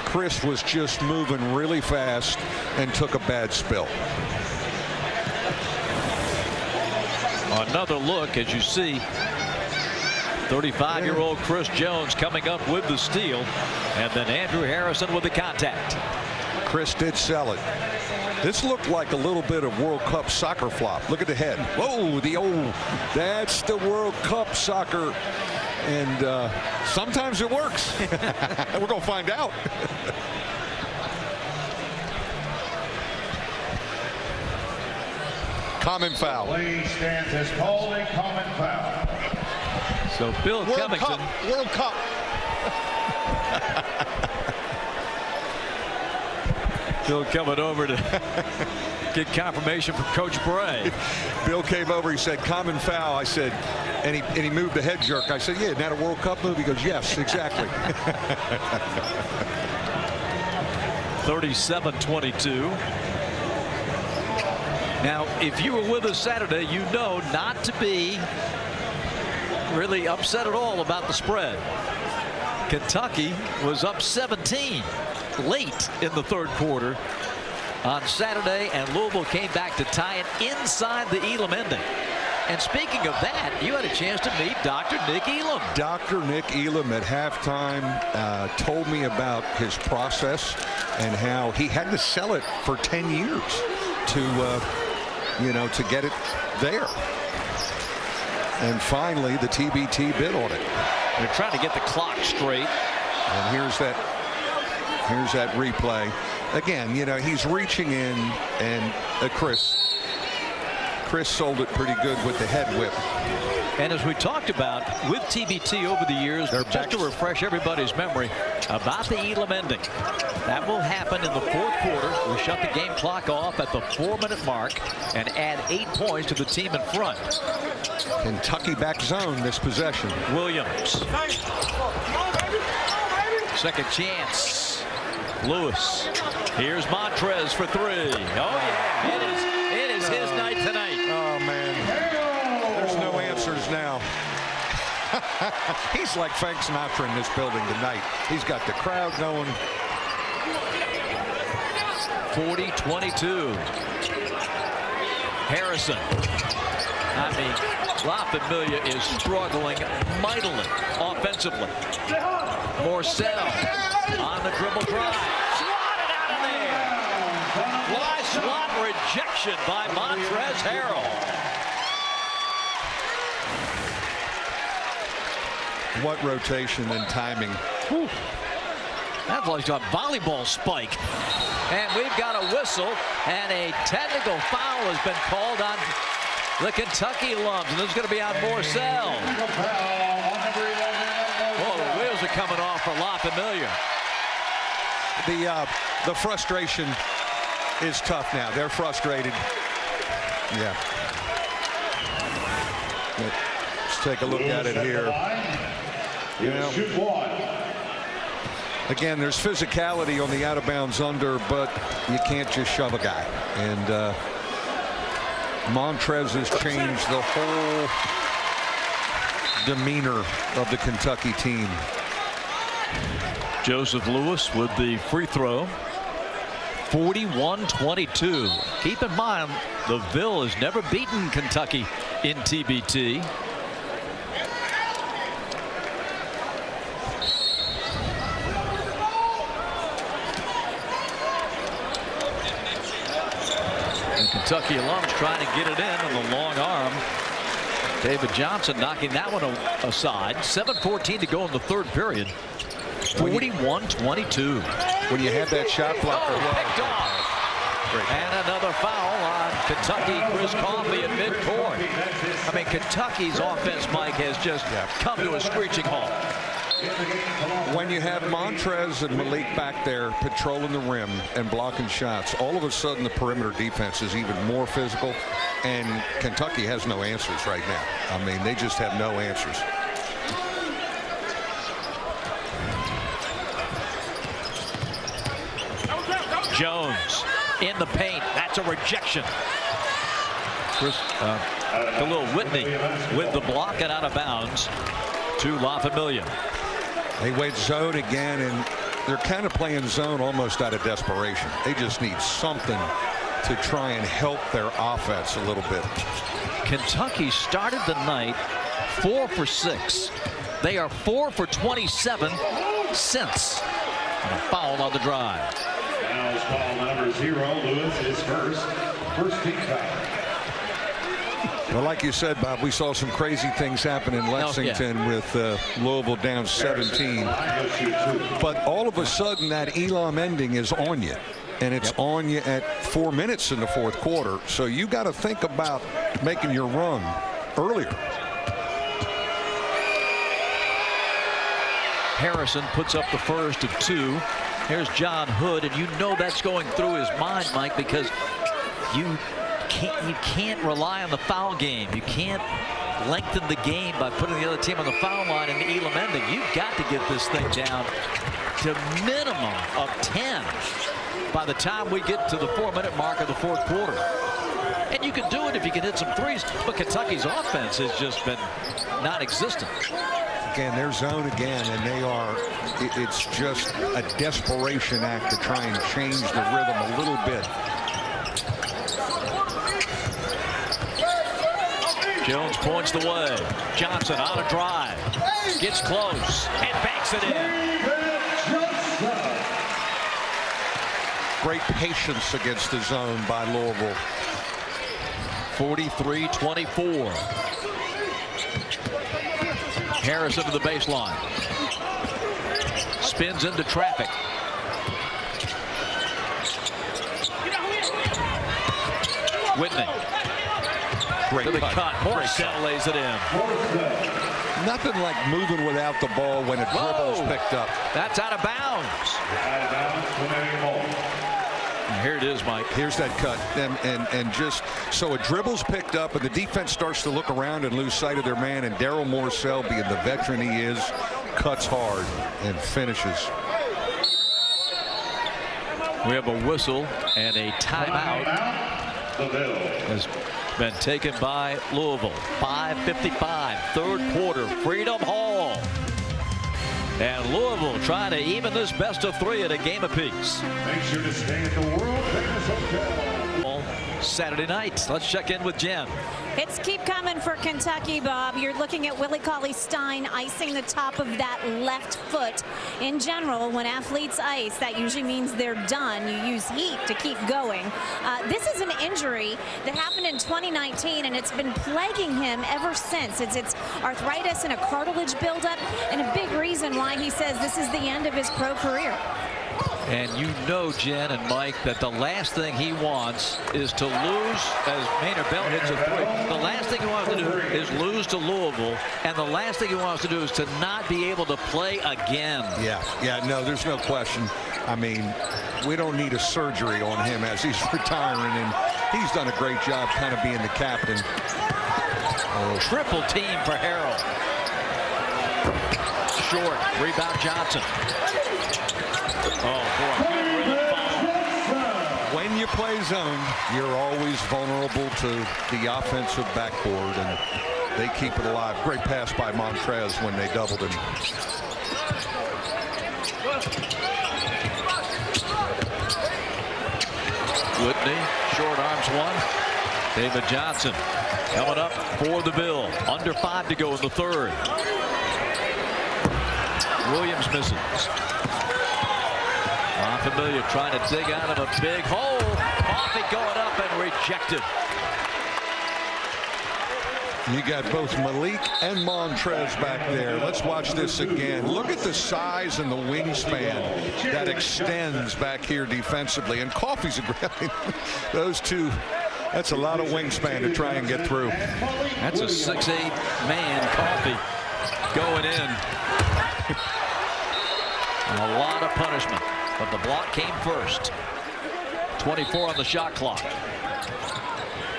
Chris was just moving really fast and took a bad spill. Another look, as you see, 35-year-old Chris Jones coming up with the steal, and then Andrew Harrison with the contact. Chris did sell it. This looked like a little bit of World Cup soccer flop. Look at the head. Whoa, that's the World Cup soccer. And sometimes it works. We're going to find out. Common foul. Play stands as called a common foul. So Bill Covington. World Cup. Bill coming over to get confirmation from Coach Bray. Bill came over. He said, "Common foul." I said, and he moved the head jerk. I said, "Yeah, isn't that a World Cup move?" He goes, "Yes, exactly." 37-22. Now, if you were with us Saturday, you know not to be really upset at all about the spread. Kentucky was up 17 late in the third quarter on Saturday, and Louisville came back to tie it inside the Elam ending. And speaking of that, you had a chance to meet Dr. Nick Elam. Dr. Nick Elam at halftime told me about his process and how he had to sell it for 10 years to get it there. And finally, the TBT bid on it. They're trying to get the clock straight. And here's that replay. Again, he's reaching in, and Chris sold it pretty good with the head whip. And as we talked about with TBT over the years, just to refresh everybody's memory about the Elam ending, that will happen in the fourth quarter. We shut the game clock off at the 4-minute mark and add 8 points to the team in front. Kentucky back zone this possession. Williams. Second chance. Lewis. Here's Montrez for three. Oh yeah, it is his night tonight. Oh man, there's no answers now. He's like Frank Sinatra in this building tonight. He's got the crowd going. 40-22. Harrison. I mean, La Familia is struggling mightily offensively. Morcell on the dribble drive. Swatted out of there. Fly swat rejection by Montrezl Harrell. What rotation and timing. Whew. That's like a volleyball spike. And we've got a whistle, and a technical foul has been called on the Kentucky alums, and this is going to be on Morcell. Oh, the wheels are coming off for La Familia. The frustration is tough now. They're frustrated. Yeah. Let's take a look at it here. Again, there's physicality on the out-of-bounds under, but you can't just shove a guy. And Montrez has changed the whole demeanor of the Kentucky team. Joseph Lewis with the free throw. 41-22. Keep in mind, the Ville has never beaten Kentucky in TBT. Kentucky alums trying to get it in on the long arm. David Johnson knocking that one aside. 7:14 to go in the third period. 41-22. When you have that shot blocker. Picked off. And another foul on Kentucky. Chris Coffey at midcourt. I mean, Kentucky's offense, Mike, has just come to a screeching halt. When you have Montrez and Malik back there patrolling the rim and blocking shots, all of a sudden the perimeter defense is even more physical, and Kentucky has no answers right now. I mean, they just have no answers. Jones in the paint. That's a rejection. Khalil Whitney with the block and out of bounds to La Familia. They wait zone again, and they're kind of playing zone almost out of desperation. They just need something to try and help their offense a little bit. Kentucky started the night 4 for 6. They are 4 for 27 since. And a foul on the drive. Fouls call number 0. Lewis is first team foul. Well, like you said, Bob, we saw some crazy things happen in Lexington with Louisville down 17. But all of a sudden, that Elam ending is on you. And it's on you at 4 minutes in the fourth quarter. So you got to think about making your run earlier. Harrison puts up the first of 2. Here's John Hood, and you know that's going through his mind, Mike, because you can't rely on the foul game. You can't lengthen the game by putting the other team on the foul line in the Elam ending. You've got to get this thing down to minimum of 10 by the time we get to the 4-minute mark of the fourth quarter. And you can do it if you can hit some threes, but Kentucky's offense has just been non-existent. Again, their zone again, and they are, it's just a desperation act to try and change the rhythm a little bit. Jones points the way. Johnson on a drive. Gets close and banks it in. Great patience against the zone by Louisville. 43-24. Harrison to the baseline. Spins into traffic. Whitney. Great to the cut. Morrison lays it in. Nothing like moving without the ball when a dribble's picked up. That's out of bounds. And here it is, Mike. Here's that cut. And just so a dribble's picked up and the defense starts to look around and lose sight of their man, and Daryl Morcell, being the veteran he is, cuts hard and finishes. We have a whistle and a timeout has been taken by Louisville. 5:55, third quarter, Freedom Hall. And Louisville trying to even this best of 3 at a game apiece. Make sure to stay at the World Famous Hotel. Saturday night. Let's check in with Jen. Hits keep coming for Kentucky, Bob. You're looking at Willie Cauley-Stein icing the top of that left foot. In general, when athletes ice, that usually means they're done. You use heat to keep going. This is an injury that happened in 2019, and it's been plaguing him ever since. It's arthritis and a cartilage buildup, and a big reason why he says this is the end of his pro career. And you know, Jen and Mike, that the last thing he wants is to lose, as Maynard Bell hits a 3. The last thing he wants to do is lose to Louisville, and the last thing he wants to do is to not be able to play again. Yeah, no, there's no question. I mean, we don't need a surgery on him as he's retiring, and he's done a great job kind of being the captain. Triple team for Harrell. Short, rebound Johnson. Oh, boy. When you play zone, you're always vulnerable to the offensive backboard, and they keep it alive. Great pass by Montrez when they doubled him. Whitney, short arms one. David Johnson coming up for the Ville. Under 5 to go in the third. Williams misses. Familia trying to dig out of a big hole. Coffee going up and rejected. You got both Malik and Montrez back there. Let's watch this again. Look at the size and the wingspan that extends back here defensively. And Coffee's a great. Those two, that's a lot of wingspan to try and get through. That's a 6'8" man, Coffee, going in. And a lot of punishment. But the block came first. 24 on the shot clock.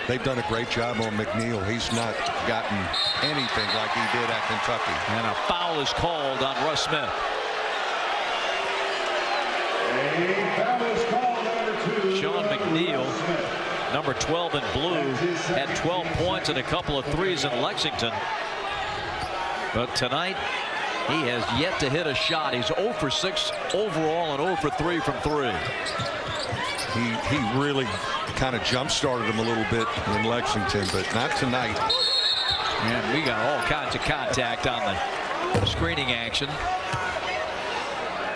They've done a great job on McNeil. He's not gotten anything like he did at Kentucky. And a foul is called on Russ Smith. A foul is called, number 2. Sean McNeil, number 12 in blue, had 12 points and a couple of threes in Lexington. But tonight, he has yet to hit a shot. He's 0 for 6 overall and 0 for 3 from 3. He really kind of jump-started him a little bit in Lexington, but not tonight. And we got all kinds of contact on the screening action.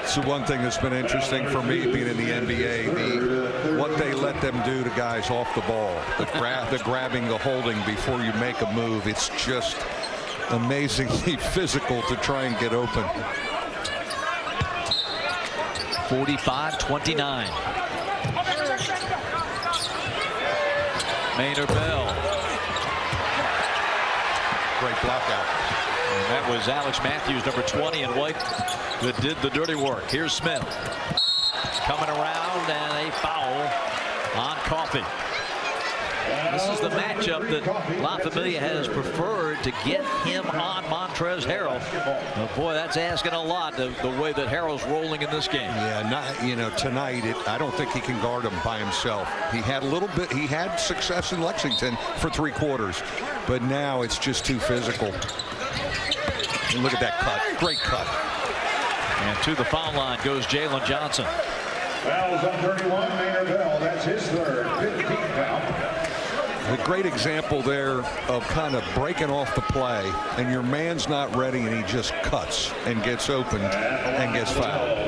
It's the one thing that's been interesting for me being in the NBA, what they let them do to guys off the ball, the grabbing, the holding before you make a move. It's just amazingly physical to try and get open. 45-29. Maynard Bell. Great block out. And that was Alex Matthews, number 20 in white, that did the dirty work. Here's Smith coming around, and a foul on Coffey. This is the matchup that La Familia has preferred to get him on Montrezl Harrell. Oh, boy, that's asking a lot, the way that Harrell's rolling in this game. Yeah, tonight I don't think he can guard him by himself. He had a little bit. He had success in Lexington for 3 quarters, but now it's just too physical. And look at that cut. Great cut. And to the foul line goes Jalen Johnson. Fouls on 31, Maynard Bell. That's his third, 15th foul. A great example there of kind of breaking off the play, and your man's not ready, and he just cuts and gets open and gets fouled. A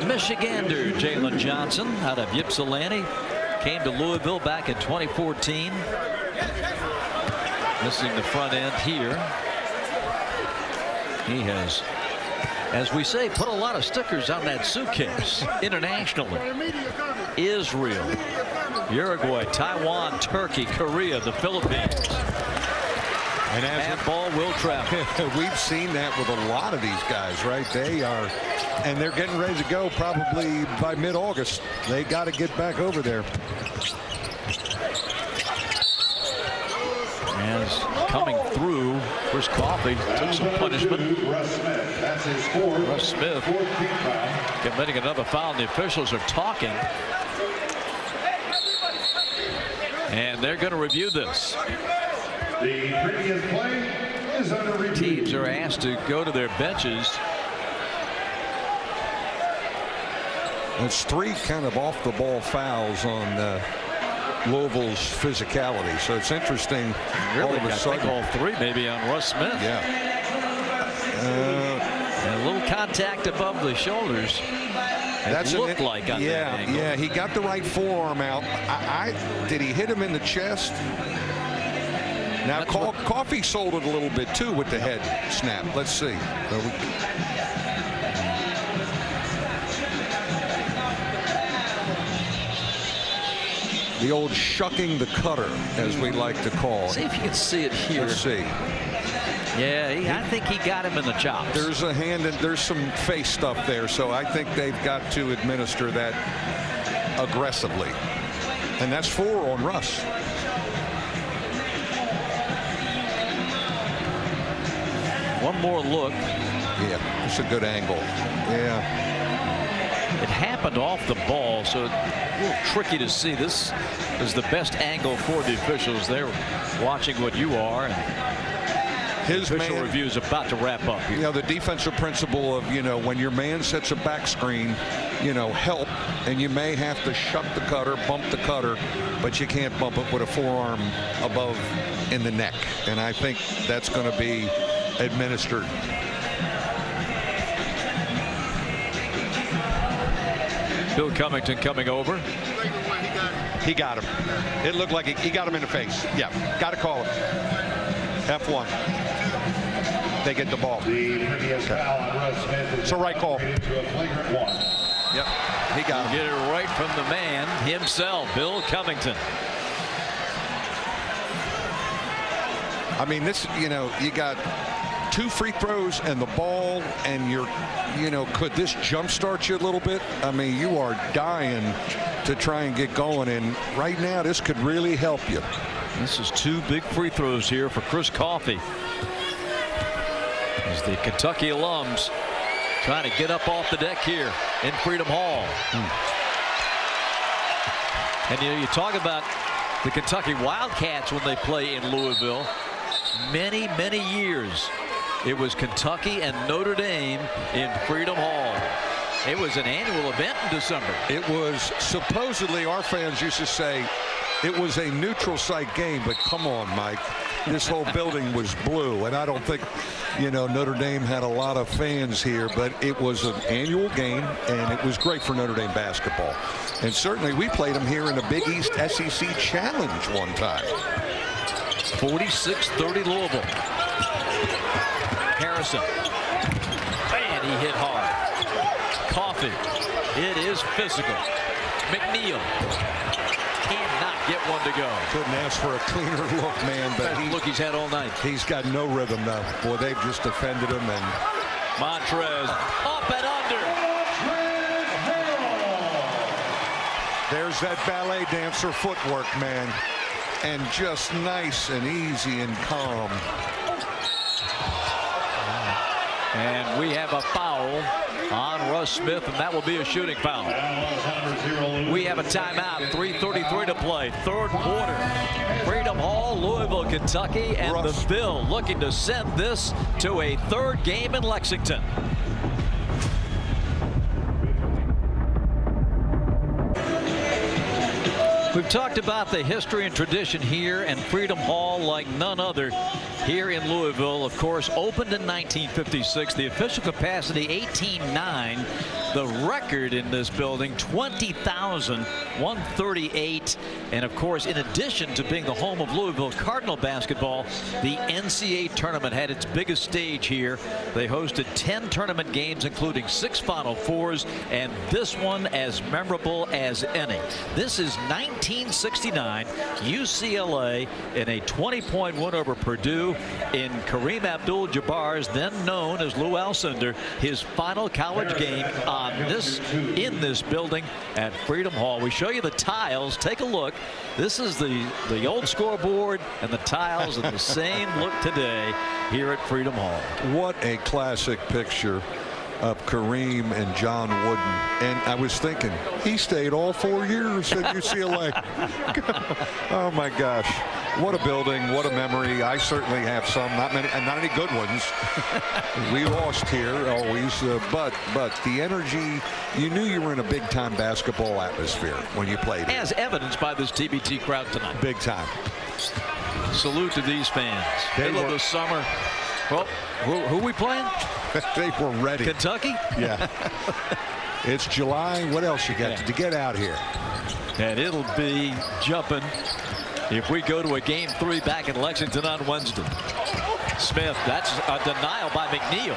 Michigander, Jalen Johnson, out of Ypsilanti, came to Louisville back in 2014. Missing the front end here. He has, as we say, put a lot of stickers on that suitcase internationally. Israel, Uruguay, Taiwan, Turkey, Korea, the Philippines. And as handball will travel. We've seen that with a lot of these guys, right? They are, and they're getting ready to go probably by mid-August. They got to get back over there. As coming through, Chris Coffey took some punishment. Russ Smith committing another foul, and the officials are talking. And they're going to review this. The previous play is under review. Teams are asked to go to their benches. It's 3 kind of off-the-ball fouls on Louisville's physicality, so it's interesting. Really, all of a sudden, all 3 maybe on Russ Smith. Yeah. And a little contact above the shoulders. That's looked like on that angle. Yeah, he got the right forearm out. Did he hit him in the chest? Now Coffey sold it a little bit too with the head snap. Let's see. The old shucking the cutter, as we like to call it. See if you can see it here. Let's see. Yeah, I think he got him in the chops. There's a hand and there's some face stuff there, so I think they've got to administer that aggressively. And that's 4 on Russ. One more look. Yeah, it's a good angle. Yeah. It happened off the ball, so it's a little tricky to see. This is the best angle for the officials. They're watching what you are, and his official review is about to wrap up here. You know, the defensive principle of, when your man sets a back screen, help, and you may have to shut the cutter, bump the cutter, but you can't bump it with a forearm above in the neck. And I think that's going to be administered. Bill Covington coming over. He got him. It looked like he got him in the face. Yeah, got to call it. F1. They get the ball. It's a right call. Yep, he got him. Get it right from the man himself, Bill Covington. I mean, this, you got 2 free throws and the ball, and could this jumpstart you a little bit? I mean, you are dying to try and get going, and right now this could really help you. This is 2 big free throws here for Chris Coffey, as the Kentucky alums trying to get up off the deck here in Freedom Hall. And you talk about the Kentucky Wildcats when they play in Louisville. Many years it was Kentucky and Notre Dame in Freedom Hall. It was an annual event in December. It was supposedly, our fans used to say, it was a neutral site game, but come on, Mike. This whole building was blue, and I don't think, Notre Dame had a lot of fans here, but it was an annual game, and it was great for Notre Dame basketball. And certainly we played them here in the Big East SEC Challenge one time. 46-30 Louisville. Harrison. And he hit hard. Coffee. It is physical. McNeil cannot get one to go. Couldn't ask for a cleaner look, man. But look he's had all night. He's got no rhythm, though. Boy, they've just defended him. And Montrez up and under. There's that ballet dancer footwork, man. And just nice and easy and calm. And we have a foul on Russ Smith, and that will be a shooting foul. We have a timeout, 3:33 to play, third quarter. Freedom Hall, Louisville, Kentucky, and the Ville looking to send this to a third game in Lexington. We've talked about the history and tradition here, and Freedom Hall like none other here in Louisville. Of course, opened in 1956. The official capacity 18,900. The record in this building 20,138. And of course, in addition to being the home of Louisville Cardinal basketball, the NCAA tournament had its biggest stage here. They hosted 10 tournament games, including 6 Final Fours, and this one as memorable as any. This is 1969, UCLA in a 20-point win over Purdue in Kareem Abdul-Jabbar's, then known as Lou Alcindor, his final college game in this building at Freedom Hall. We show you the tiles. Take a look. This is the old scoreboard and the tiles in the same look today here at Freedom Hall. What a classic picture of Kareem and John Wooden. And I was thinking, he stayed all 4 years at UCLA. Oh my gosh, what a building, what a memory. I certainly have some, not any good ones. We lost here always, but the energy, you knew you were in a big time basketball atmosphere when you played. As evidenced by this TBT crowd tonight. Big time. Salute to these fans. Middle of the summer. Well, who are we playing? They were ready. Kentucky? Yeah. It's July. What else you got to get out here? And it'll be jumping if we go to a game 3 back in Lexington on Wednesday. Smith, that's a denial by McNeil.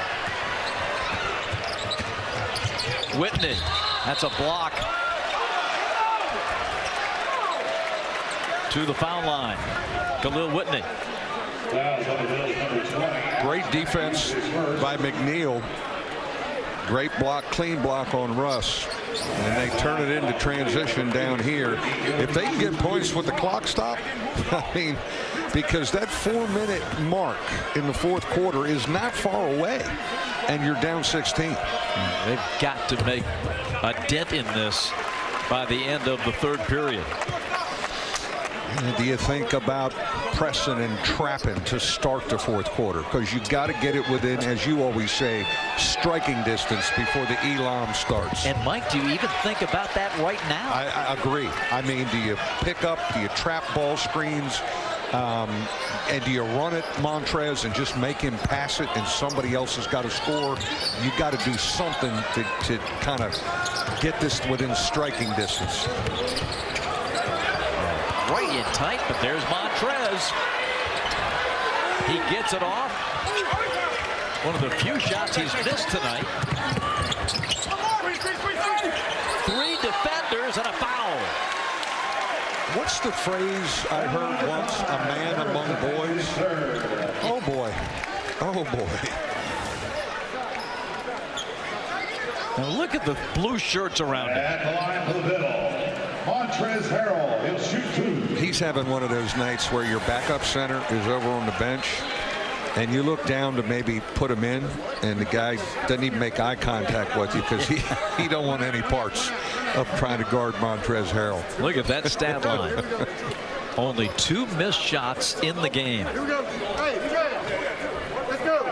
Whitney, that's a block. To the foul line. Khalil Whitney. Great defense by McNeil. Great block, clean block on Russ. And they turn it into transition down here. If they can get points with the clock stop, I mean, because that 4-minute mark in the fourth quarter is not far away, and you're down 16. They've got to make a dent in this by the end of the third period. Do you think about pressing and trapping to start the fourth quarter? Because you got to get it within, as you always say, striking distance before the elam starts. And Mike, do you even think about that right now? I agree. I mean, do you pick up, do you trap ball screens, and do you run it, Montrez, and just make him pass it and somebody else has got to score? You got to do something to kind of get this within striking distance. Right in tight, but there's Montrez. He gets it off. One of the few shots he's missed tonight. 3 defenders and a foul. What's the phrase I heard once? A man among boys? Oh boy. Oh boy. Now look at the blue shirts around him. At the line for the Ville, Montrez Harrell. He'll shoot 2. He's having one of those nights where your backup center is over on the bench and you look down to maybe put him in, and the guy doesn't even make eye contact with you because he don't want any parts of trying to guard Montrez Harrell. Look at that stat line. Only 2 missed shots in the game. Here we go. Hey, you got it. Let's go.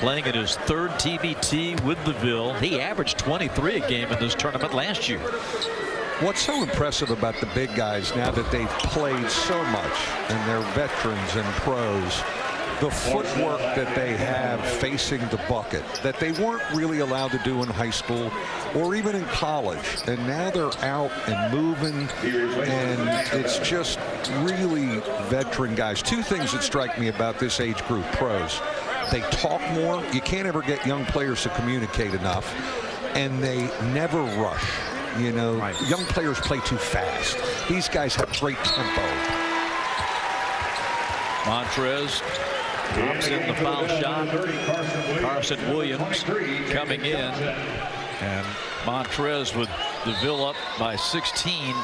playing in his third TBT with the Ville. He averaged 23 a game in this tournament last year. What's so impressive about the big guys now that they've played so much and they're veterans and pros, the footwork that they have facing the bucket that they weren't really allowed to do in high school or even in college, and now they're out and moving, and it's just really veteran guys. Two things that strike me about this age group, pros: they talk more. You can't ever get young players to communicate enough, and they never rush. You know, young players play too fast. These guys have great tempo. Montrez drops in the foul shot. Carson Williams coming in, and Montrez with the Ville up by 16.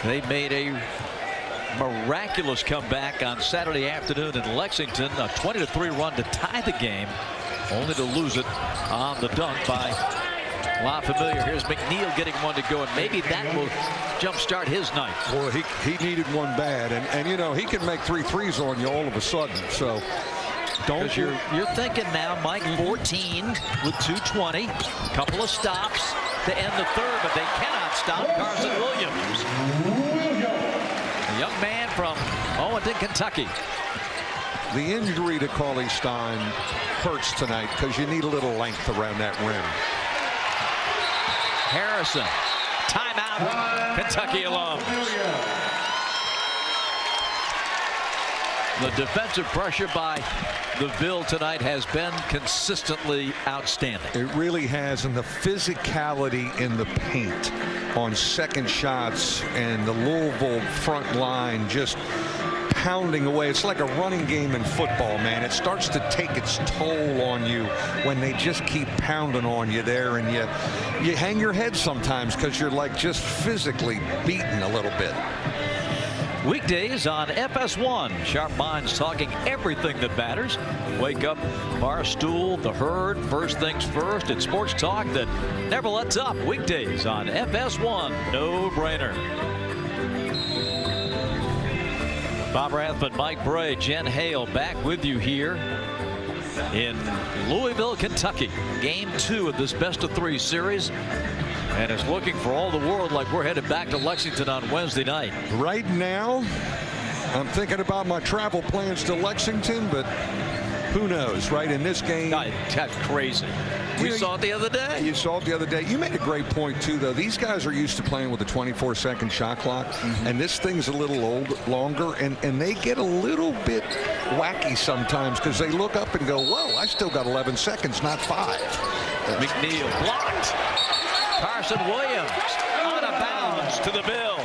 They made a miraculous comeback on Saturday afternoon in Lexington, a 20-3 run to tie the game, only to lose it on the dunk by La Familia. Here's McNeil getting one to go, and maybe that will jumpstart his night. Well, he needed one bad, and you know, he can make 3 threes on you all of a sudden. So don't you're thinking now, Mike, 14 with 2:20, couple of stops to end the third, but they cannot stop Carson Williams, a young man from Owenton, Kentucky. The injury to Cauley Stein hurts tonight because you need a little length around that rim. Harrison, timeout, Kentucky alums. The defensive pressure by the Ville tonight has been consistently outstanding. It really has, and the physicality in the paint on second shots and the Louisville front line just pounding away. It's like a running game in football, man. It starts to take its toll on you when they just keep pounding on you there, and you hang your head sometimes because you're like just physically beaten a little bit. Weekdays on FS1, sharp minds talking everything that matters. Wake up, Barstool, The Herd, First Things First. It's sports talk that never lets up. Weekdays on FS1, no brainer. Bob Rathman, Mike Bray, Jen Hale back with you here in Louisville, Kentucky. Game 2 of this best-of-3 series. And it's looking for all the world like we're headed back to Lexington on Wednesday night. Right now, I'm thinking about my travel plans to Lexington, but who knows, right? In this game. That's crazy. We saw it the other day. You saw it the other day. You made a great point, too, though. These guys are used to playing with a 24-second shot clock, and this thing's a little longer, and they get a little bit wacky sometimes because they look up and go, whoa, I still got 11 seconds, not 5. McNeil blocked. Carson Williams out of bounds to the Ville.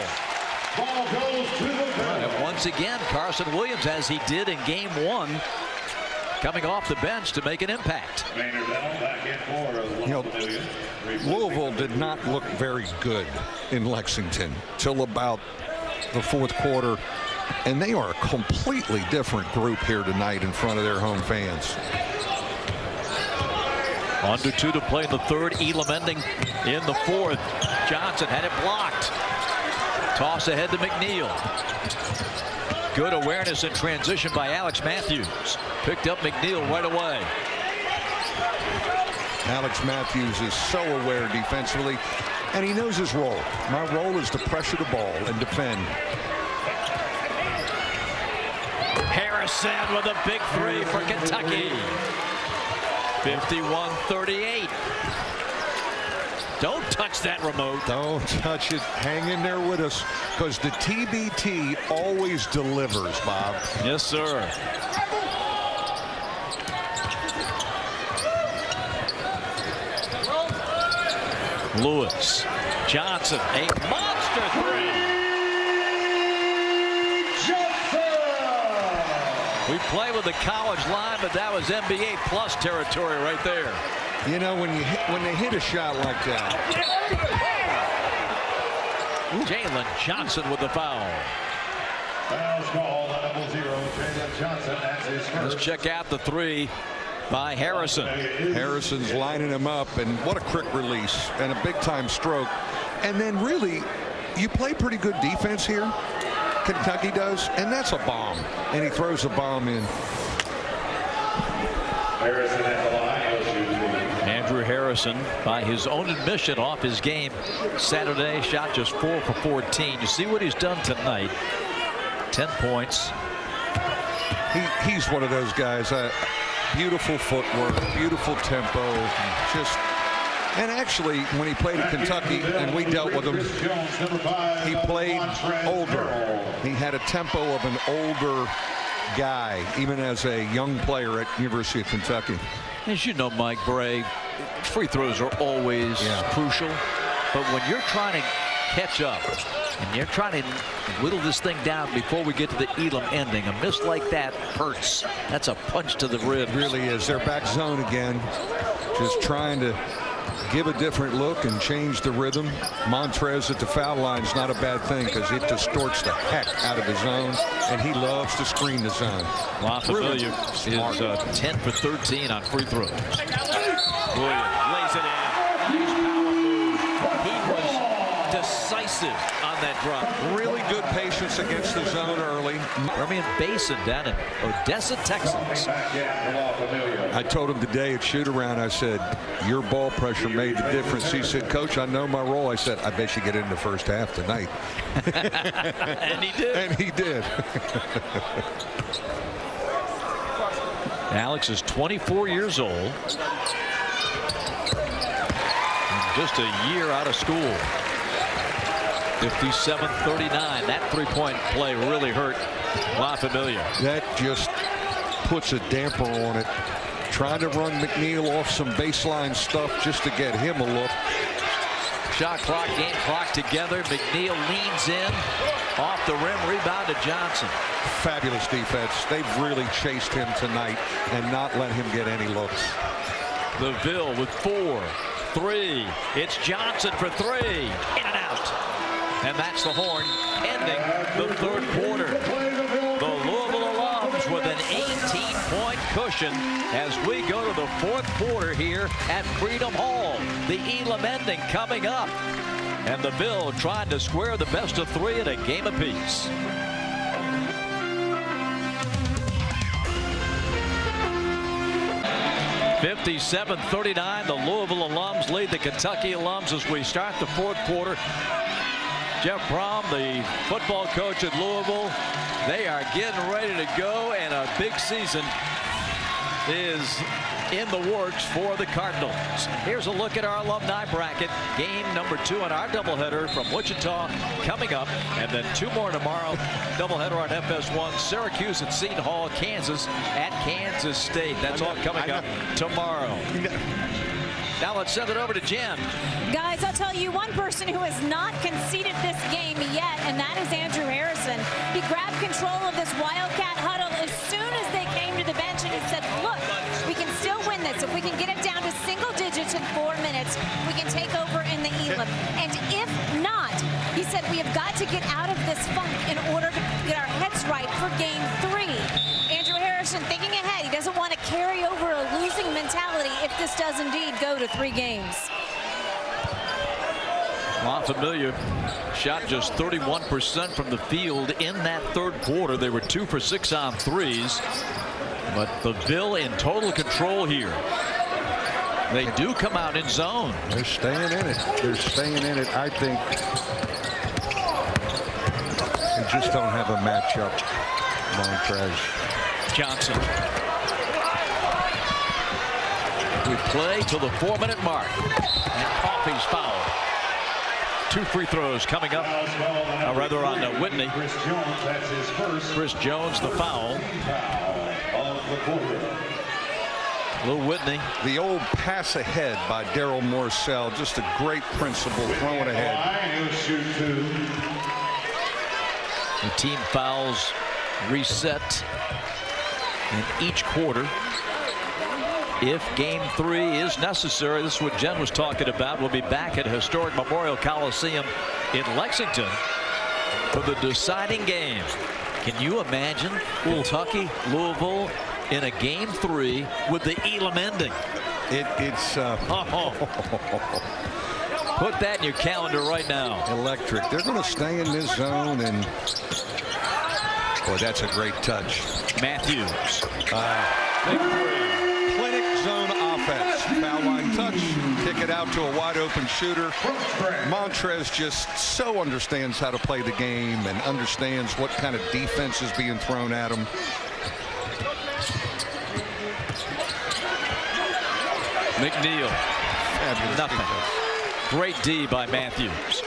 Ball goes to the Ville. And once again, Carson Williams, as he did in game 1, coming off the bench to make an impact. You know, Louisville did not look very good in Lexington till about the fourth quarter, and they are a completely different group here tonight in front of their home fans. Under 2 to play in the third. Elam ending in the fourth. Johnson had it blocked. Toss ahead to McNeil. Good awareness in transition by Alex Matthews. Picked up McNeil right away. Alex Matthews is so aware defensively, and he knows his role. My role is to pressure the ball and defend. Harrison with a big 3 for Kentucky. 51-38. Don't touch that remote. Don't touch it. Hang in there with us, because the TBT always delivers, Bob. Yes, sir. Lewis. Johnson, a monster 3. We play with the college line, but that was NBA plus territory right there. You know, when they hit a shot like that. Jalen Johnson with the foul. Foul's called on double 0. Jalen Johnson, that's his first. Let's check out the 3 by Harrison. Harrison's lining him up, and what a quick release and a big-time stroke. And then really, you play pretty good defense here. Kentucky does, and that's a bomb, and he throws a bomb in. Harrison at the line. LSU. Andrew Harrison, by his own admission, off his game Saturday, shot just 4 for 14. You see what he's done tonight. 10 points. He's one of those guys. Beautiful footwork, beautiful tempo, and actually, when he played at Kentucky and we dealt with him, he played older. He had a tempo of an older guy, even as a young player at University of Kentucky. As you know, Mike Bray, free throws are always crucial, but when you're trying to catch up and you're trying to whittle this thing down before we get to the Elam ending, a miss like that hurts. That's a punch to the ribs. It really is. They're back zone again, just trying to give a different look and change the rhythm. Montrez at the foul line is not a bad thing because it distorts the heck out of the zone, and he loves to screen the zone. Familia is 10 for 13 on free throws. Williams lays it in. Nice power move. He was decisive on that drop. Really good patience against the zone early. Permian Basin down in Odessa, Texas. I told him today at shoot-around, I said, your ball pressure made the difference. He said, Coach, I know my role. I said, I bet you get it in the first half tonight. And he did. And he did. Alex is 24 years old. And just a year out of school. 57-39. That three-point play really hurt Familia. That just puts a damper on it. Trying to run McNeil off some baseline stuff just to get him a look. Shot clock, game clock together. McNeil leans in. Off the rim, rebound to Johnson. Fabulous defense. They've really chased him tonight and not let him get any looks. The Ville with 4, 3. It's Johnson for 3. In and out. And that's the horn ending the third quarter. The Louisville alums with an 18-point cushion as we go to the fourth quarter here at Freedom Hall. The Elam ending coming up. And the Ville trying to square the best of 3 in a game apiece. (57-39). The Louisville alums lead the Kentucky alums as we start the fourth quarter. Jeff Brom, the football coach at Louisville, they are getting ready to go, and a big season is in the works for the Cardinals. Here's a look at our alumni bracket. Game number 2 on our doubleheader from Wichita coming up, and then 2 more tomorrow. Doubleheader on FS1, Syracuse at Seton Hall, Kansas at Kansas State. That's all coming up tomorrow. Now let's send it over to Jen. Guys, I'll tell you one person who has not conceded this game yet, and that is Andrew Harrison. He grabbed control of this Wildcat huddle as soon as they came to the bench, and he said, look, we can still win this. If we can get it down to single digits in 4 minutes, we can take over in the Elam. And if not, he said, we have got to get out of this funk in order to get our heads right for game 3. Andrew Harrison thinking ahead. He doesn't want to carry over a losing mentality if this does indeed go to 3 games. Familia shot just 31% from the field in that third quarter. They were 2 for 6 on threes. But the Ville in total control here. They do come out in zone. They're staying in it. They're staying in it. I think they just don't have a matchup. Montrez. Johnson. We play till the 4-minute mark. And Coffey's foul. 2 free throws coming up, rather on Whitney. Chris Jones, that's his first. Chris Jones, the foul. Lou Whitney. The old pass ahead by Daryl Morcell. Just a great principle, throwing ahead. The team fouls reset in each quarter. If game 3 is necessary, this is what Jen was talking about. We'll be back at historic Memorial Coliseum in Lexington for the deciding game. Can you imagine Kentucky, Louisville in a game 3 with the Elam ending? Put that in your calendar right now. Electric. They're going to stay in this zone, and boy, that's a great touch. Matthews. Big three. Plenty touch, kick it out to a wide open shooter. Montrez just so understands how to play the game and understands what kind of defense is being thrown at him. McNeil. Nothing. Great D by Matthews.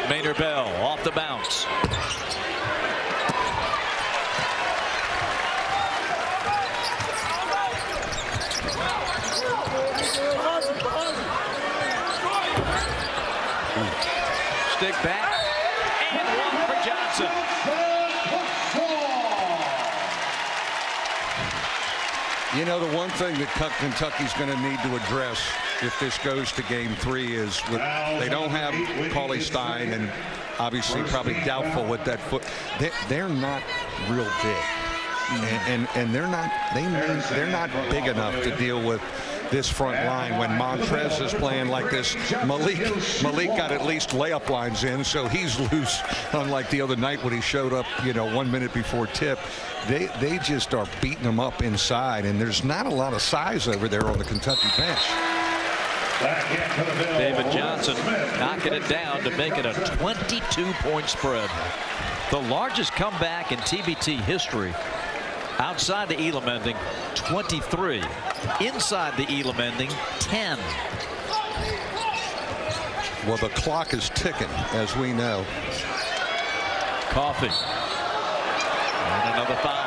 Maynard Bell off the bounce. Stick back and one for Johnson. You know, the one thing that Kentucky's going to need to address if this goes to game 3 is they don't have Cauley Stein, and obviously probably doubtful with that foot. They're not real big, and they're not big enough to deal with this front line when Montrez is playing like this. Malik got at least layup lines in, so he's loose, unlike the other night when he showed up, 1 minute before tip. They just are beating them up inside, and there's not a lot of size over there on the Kentucky bench. David Johnson knocking it down to make it a 22-point spread. The largest comeback in TBT history. Outside the Elam ending, 23. Inside the Elam ending, 10. Well, the clock is ticking, as we know. Coffee. And another foul.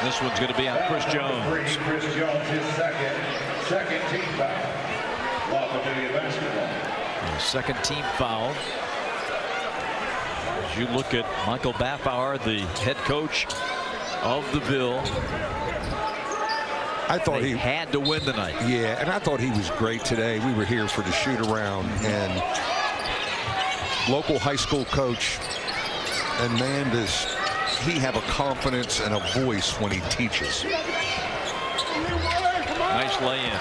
This one's going to be on Chris Jones. Chris Jones, his second team foul. La Familia basketball. Second team foul. As you look at Michael Baffauer, the head coach of the Ville. I thought he had to win tonight. Yeah, and I thought he was great today. We were here for the shoot around, and local high school coach, and man, does he have a confidence and a voice when he teaches. Nice lay-in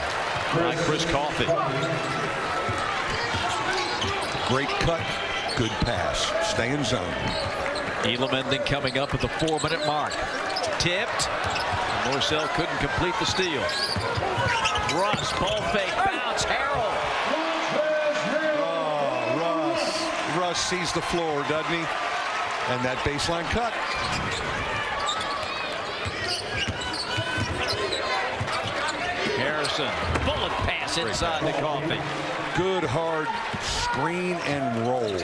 by Chris Coffey. Great cut, good pass, stay in zone. Elam ending coming up at the 4-minute mark. Tipped. Morcell couldn't complete the steal. Russ, ball fake, bounce, Harrell. Oh, Russ sees the floor, doesn't he? And that baseline cut. Harrison, bullet pass inside the Coffee. Good hard screen and roll.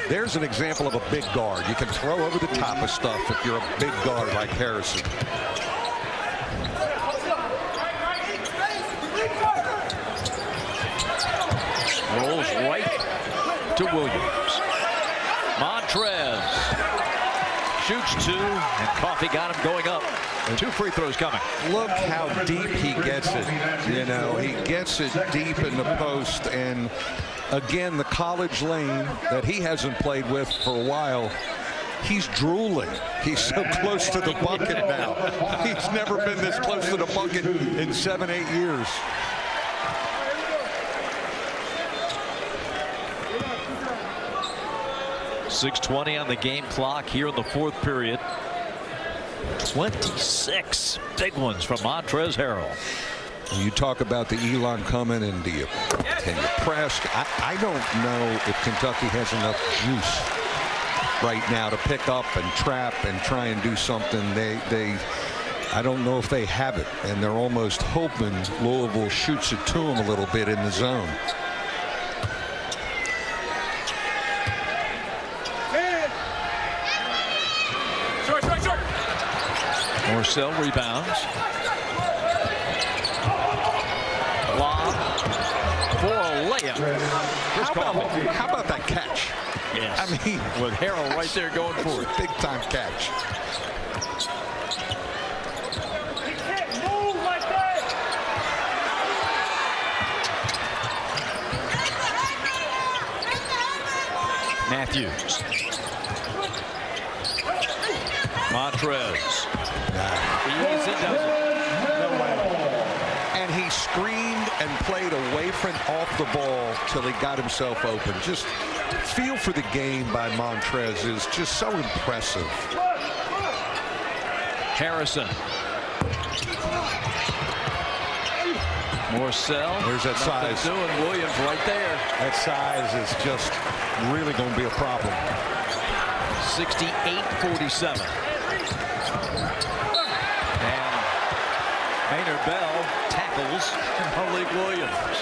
There's an example of a big guard. You can throw over the top of stuff if you're a big guard like Harrison. Rolls right to Williams. Montrez shoots 2, and Coffey got him going up. 2 free throws coming. Look how deep he gets it. He gets it deep in the post, and again, the college lane that he hasn't played with for a while, he's drooling. He's so close to the bucket now. He's never been this close to the bucket in 7-8 years. .620 on the game clock here in the 4th period. 26 big ones from Montrezl Harrell. You talk about the Elon coming, and can you press? I don't know if Kentucky has enough juice right now to pick up and trap and try and do something. I don't know if they have it, and they're almost hoping Louisville shoots it to them a little bit in the zone. Morcell rebounds. Lob for a layup. How about that catch? Yes. I mean, with Harrell right there going for it. Big time catch. Matthews. Montrez. Easy does it. No way. And he screamed and played away from off the ball till he got himself open. Just feel for the game by Montrez is just so impressive. Harrison. Morcell. There's that size. Doing Williams right there. That size is just really going to be a problem. 68-47. And Maynard Bell tackles Malik Williams.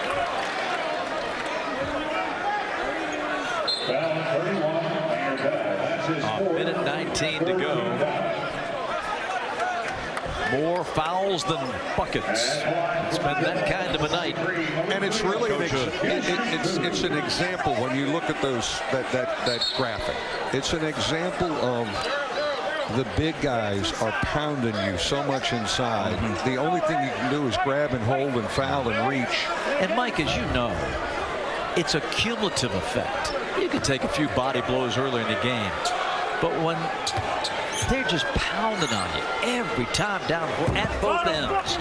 A minute 19 to go. More fouls than buckets. It's been that kind of a night. And it's really it's an example when you look at that graphic. It's an example of the big guys are pounding you so much inside. The only thing you can do is grab and hold and foul and reach. And Mike, as you know, it's a cumulative effect. You can take a few body blows early in the game, but when they're just pounding on you every time down at both ends,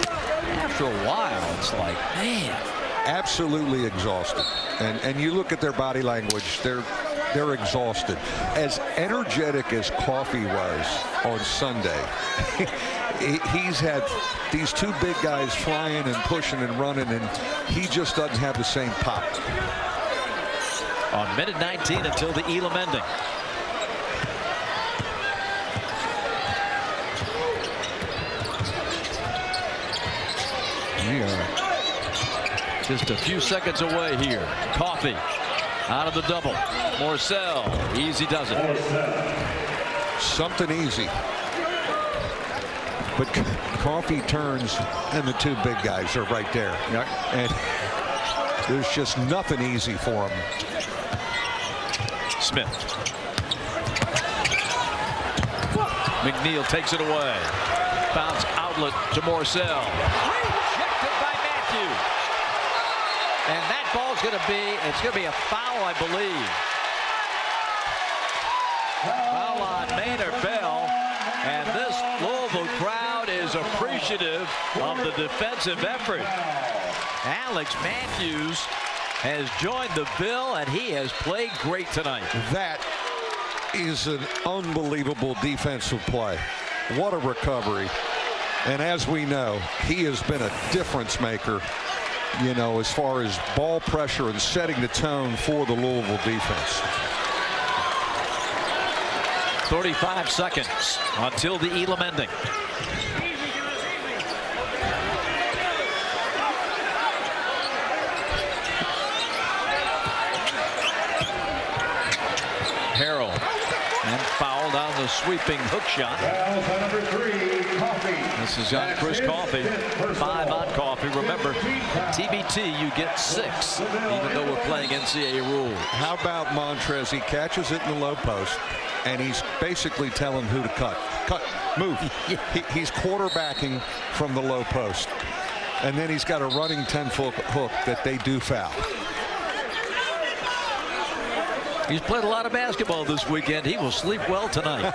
after a while, it's like, man. Absolutely exhausted. And you look at their body language, they're exhausted. As energetic as Coffee was on Sunday, he's had these two big guys flying and pushing and running, and he just doesn't have the same pop. On minute 19 until the Elam ending. We are just a few seconds away here. Coffee out of the double. Morcell, easy does it. Something easy. But Coffee turns, and the two big guys are right there. Yep. And there's just nothing easy for him. Smith. McNeil takes it away. Bounce outlet to Morcell. Rejected by Matthews. And that ball's going to be a foul, I believe. Foul on Maynard Bell. And this Louisville crowd is appreciative of the defensive effort. Alex Matthews has joined the Ville, and he has played great tonight. That is an unbelievable defensive play. What a recovery. And as we know, he has been a difference maker, you know, as far as ball pressure and setting the tone for the Louisville defense. 35 seconds until the Elam ending. Harrell, and fouled on the sweeping hook shot. Number 3, Coffee. This is on Chris Coffee. 5 on Coffee. Remember, TBT, you get 6, even though we're playing NCAA rules. How about Montrez? He catches it in the low post, and he's basically telling who to cut. Cut, move. He's quarterbacking from the low post. And then he's got a running 10-foot hook that they do foul. He's played a lot of basketball this weekend. He will sleep well tonight.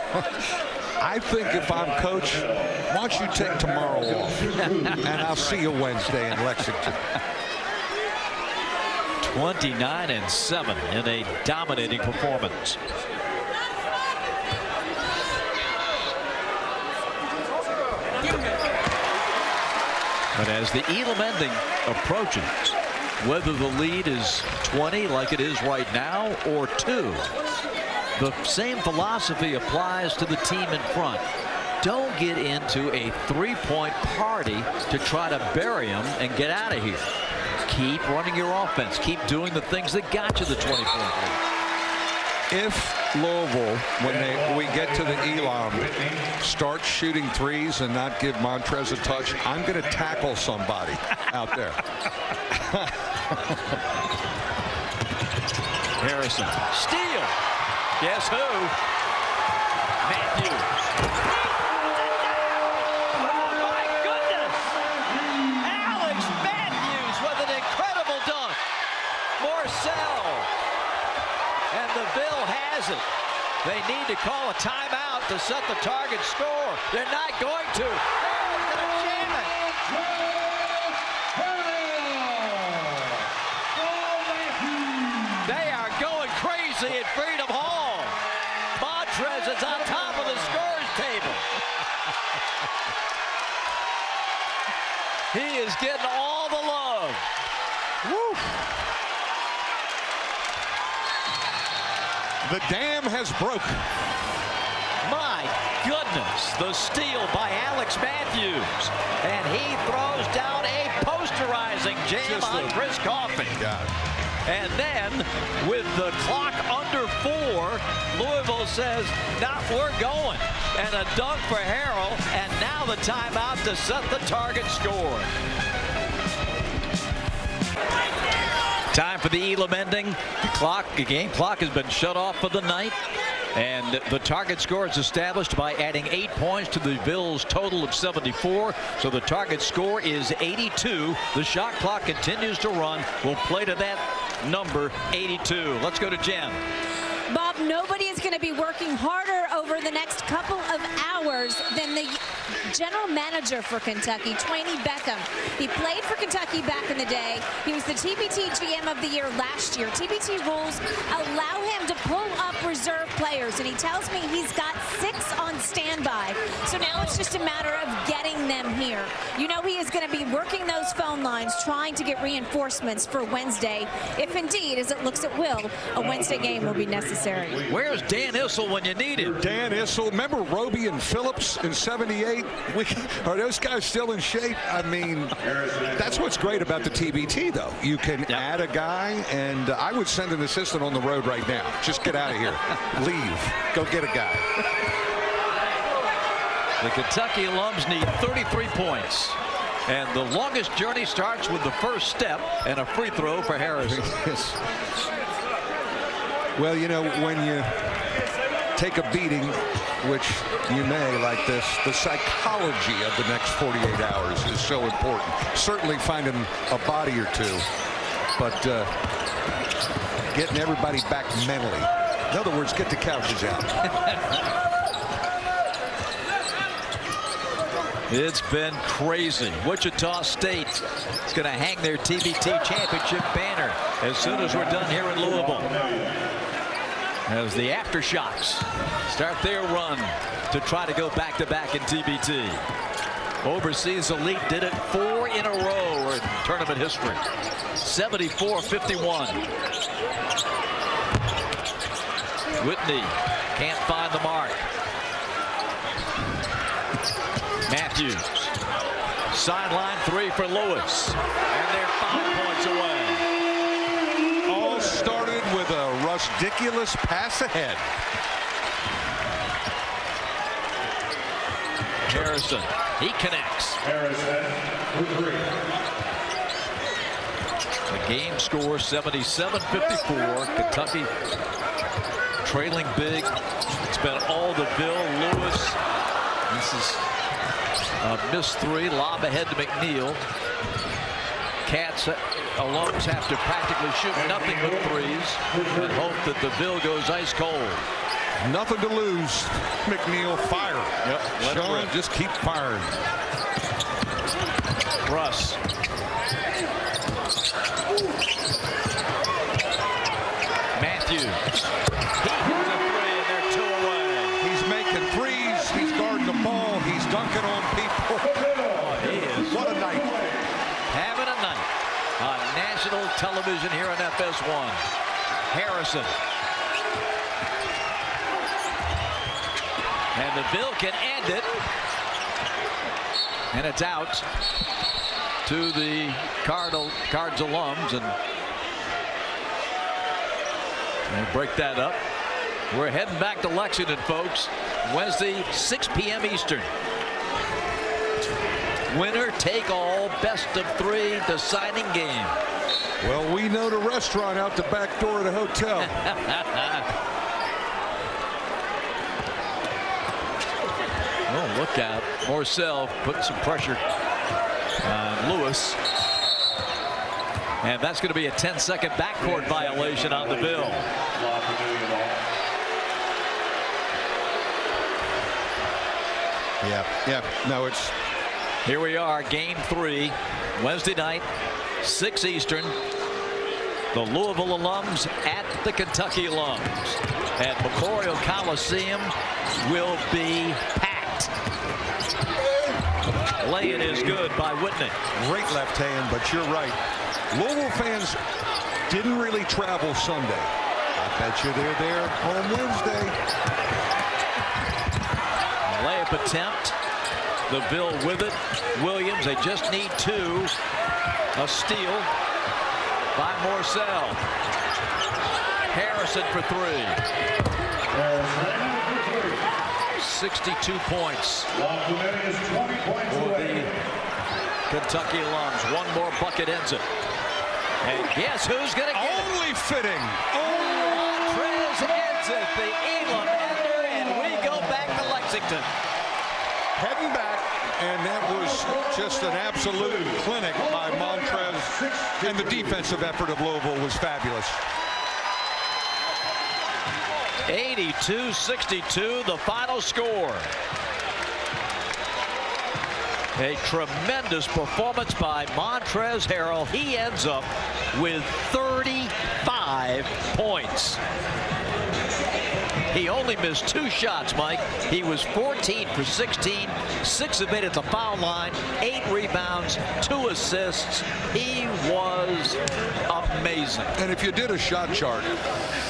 I think if I'm coach, why don't you take tomorrow off? And I'll see you Wednesday in Lexington. 29-7 in a dominating performance. But as the Elam ending approaches, whether the lead is 20 like it is right now or 2, the same philosophy applies to the team in front. Don't get into a 3-point party to try to bury them and get out of here. Keep running your offense. Keep doing the things that got you the 20-point lead. If Louisville, when we get to the Elam, start shooting threes and not give Montrez a touch, I'm going to tackle somebody out there. Harrison. Steal. Guess who? Matthews. Oh, my goodness. Alex Matthews with an incredible dunk. Morcell. And the Ville has it. They need to call a timeout to set the target score. They're not going to. They're going to jam it. They are going crazy at Freedom Hall. Montrez is on top of the scores table. He is getting all the love. The dam has broke. My goodness, the steal by Alex Matthews. And he throws down a posterizing jam on Chris Coffey. And then, with the clock under 4, Louisville says, "Nah, we're going." And a dunk for Harrell, and now the timeout to set the target score. Time for the Elam ending. The game clock has been shut off for the night. And the target score is established by adding 8 points to the Ville's total of 74. So the target score is 82. The shot clock continues to run. We'll play to that number, 82. Let's go to Jen. Bob, nobody is going to be working harder over the next couple of hours than the general manager for Kentucky, Twaney Beckham. He played for Kentucky back in the day. He was the TBT GM of the year last year. TBT rules allow him to pull up reserve players, and he tells me he's got 6 on standby. So now it's just a matter of getting them here. You know he is going to be working those phone lines, trying to get reinforcements for Wednesday. If indeed, as it looks it will, a Wednesday game will be necessary. Where's Dan Issel when you need him? Dan Issel. Remember Roby and Phillips in '78? Are those guys still in shape? I mean, that's what's great about the TBT, though. You can add a guy, and I would send an assistant on the road right now. Just get out of here. Leave. Go get a guy. The Kentucky alums need 33 points. And the longest journey starts with the first step and a free throw for Harrison. Well, you know, when you take a beating, which you may like this, the psychology of the next 48 hours is so important. Certainly finding a body or two, but getting everybody back mentally. In other words, get the couches out. It's been crazy. Wichita State is going to hang their TBT championship banner as soon as we're done here in Louisville. As the Aftershocks start their run to try to go back-to-back in TBT. Overseas Elite did it 4 in a row in tournament history. 74-51. Whitney can't find the mark. Matthews. Sideline 3 for Lewis. And they're 5 points away. All started with a ridiculous pass ahead. Harrison, he connects. Harrison, The game score 77-54. Kentucky trailing big. It's been all the Ville. Lewis. This is a missed 3. Lob ahead to McNeil. Cats alums have to practically shoot nothing but 3s and hope that the Ville goes ice cold. Nothing to lose. McNeil, fire. Yep, Sean, just keep firing. Russ. Matthews. He hits a 3 and they're 2 away. He's making 3s. He's guarding the ball. He's dunking on people. Oh, he is. What a night. Having a night on national television here on FS1. Harrison. And the Ville can end it. And it's out to the Cards alums. And they break that up. We're heading back to Lexington, folks. Wednesday, 6 p.m. Eastern. Winner take all, best of 3 deciding game. Well, we know the restaurant out the back door of the hotel. Oh, look out. Morcell putting some pressure on Lewis. And that's going to be a 10-second backcourt violation on the Ville. Yeah. No, it's... Here we are, game 3, Wednesday night, 6 Eastern. The Louisville alums at the Kentucky alums. And Memorial Coliseum will be packed. Lay-in is good by Whitney. Great left hand, but you're right. Louisville fans didn't really travel Sunday. I Bet you they're there on Wednesday. Layup attempt. The Ville with it. Williams, they just need 2. A steal by Morcell. Harrison for 3. 62 points for the Kentucky alums. One more bucket ends it. And guess who's going to get it? Only fitting. Montrez ends it. The Elam ender, and we go back to Lexington. Heading back, and that was just an absolute clinic by Montrez, and the defensive effort of Louisville was fabulous. 82-62, the final score. A tremendous performance by Montrez Harrell. He ends up with 35 points. He only missed 2 shots, Mike. He was 14 for 16, 6 of 8 at the foul line, 8 rebounds, 2 assists. He was amazing. And if you did a shot chart,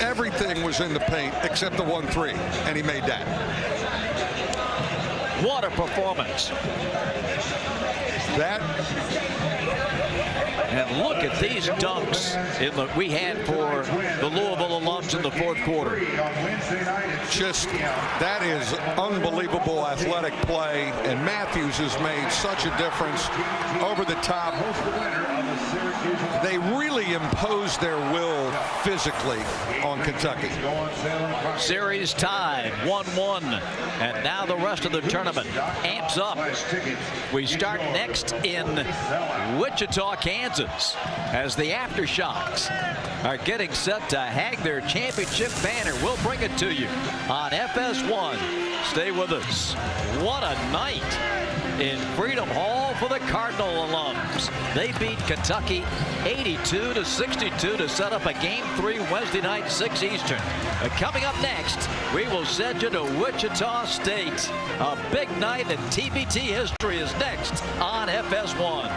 everything was in the paint except the 1-3, and he made that. What a performance. That. And look at these dunks we had for the Louisville alums in the 4th quarter. Just, that is unbelievable athletic play, and Matthews has made such a difference over the top. They really imposed their will physically on Kentucky. Series tied 1-1, and now the rest of the tournament amps up. We start next in Wichita, Kansas, as the Aftershocks are getting set to hang their championship banner. We'll bring it to you on FS1. Stay with us. What a night in Freedom Hall for the Cardinal alums. They beat Kentucky 82-62 to set up a Game 3 Wednesday night, 6 Eastern. Coming up next, we will send you to Wichita State. A big night in TBT history is next on FS1.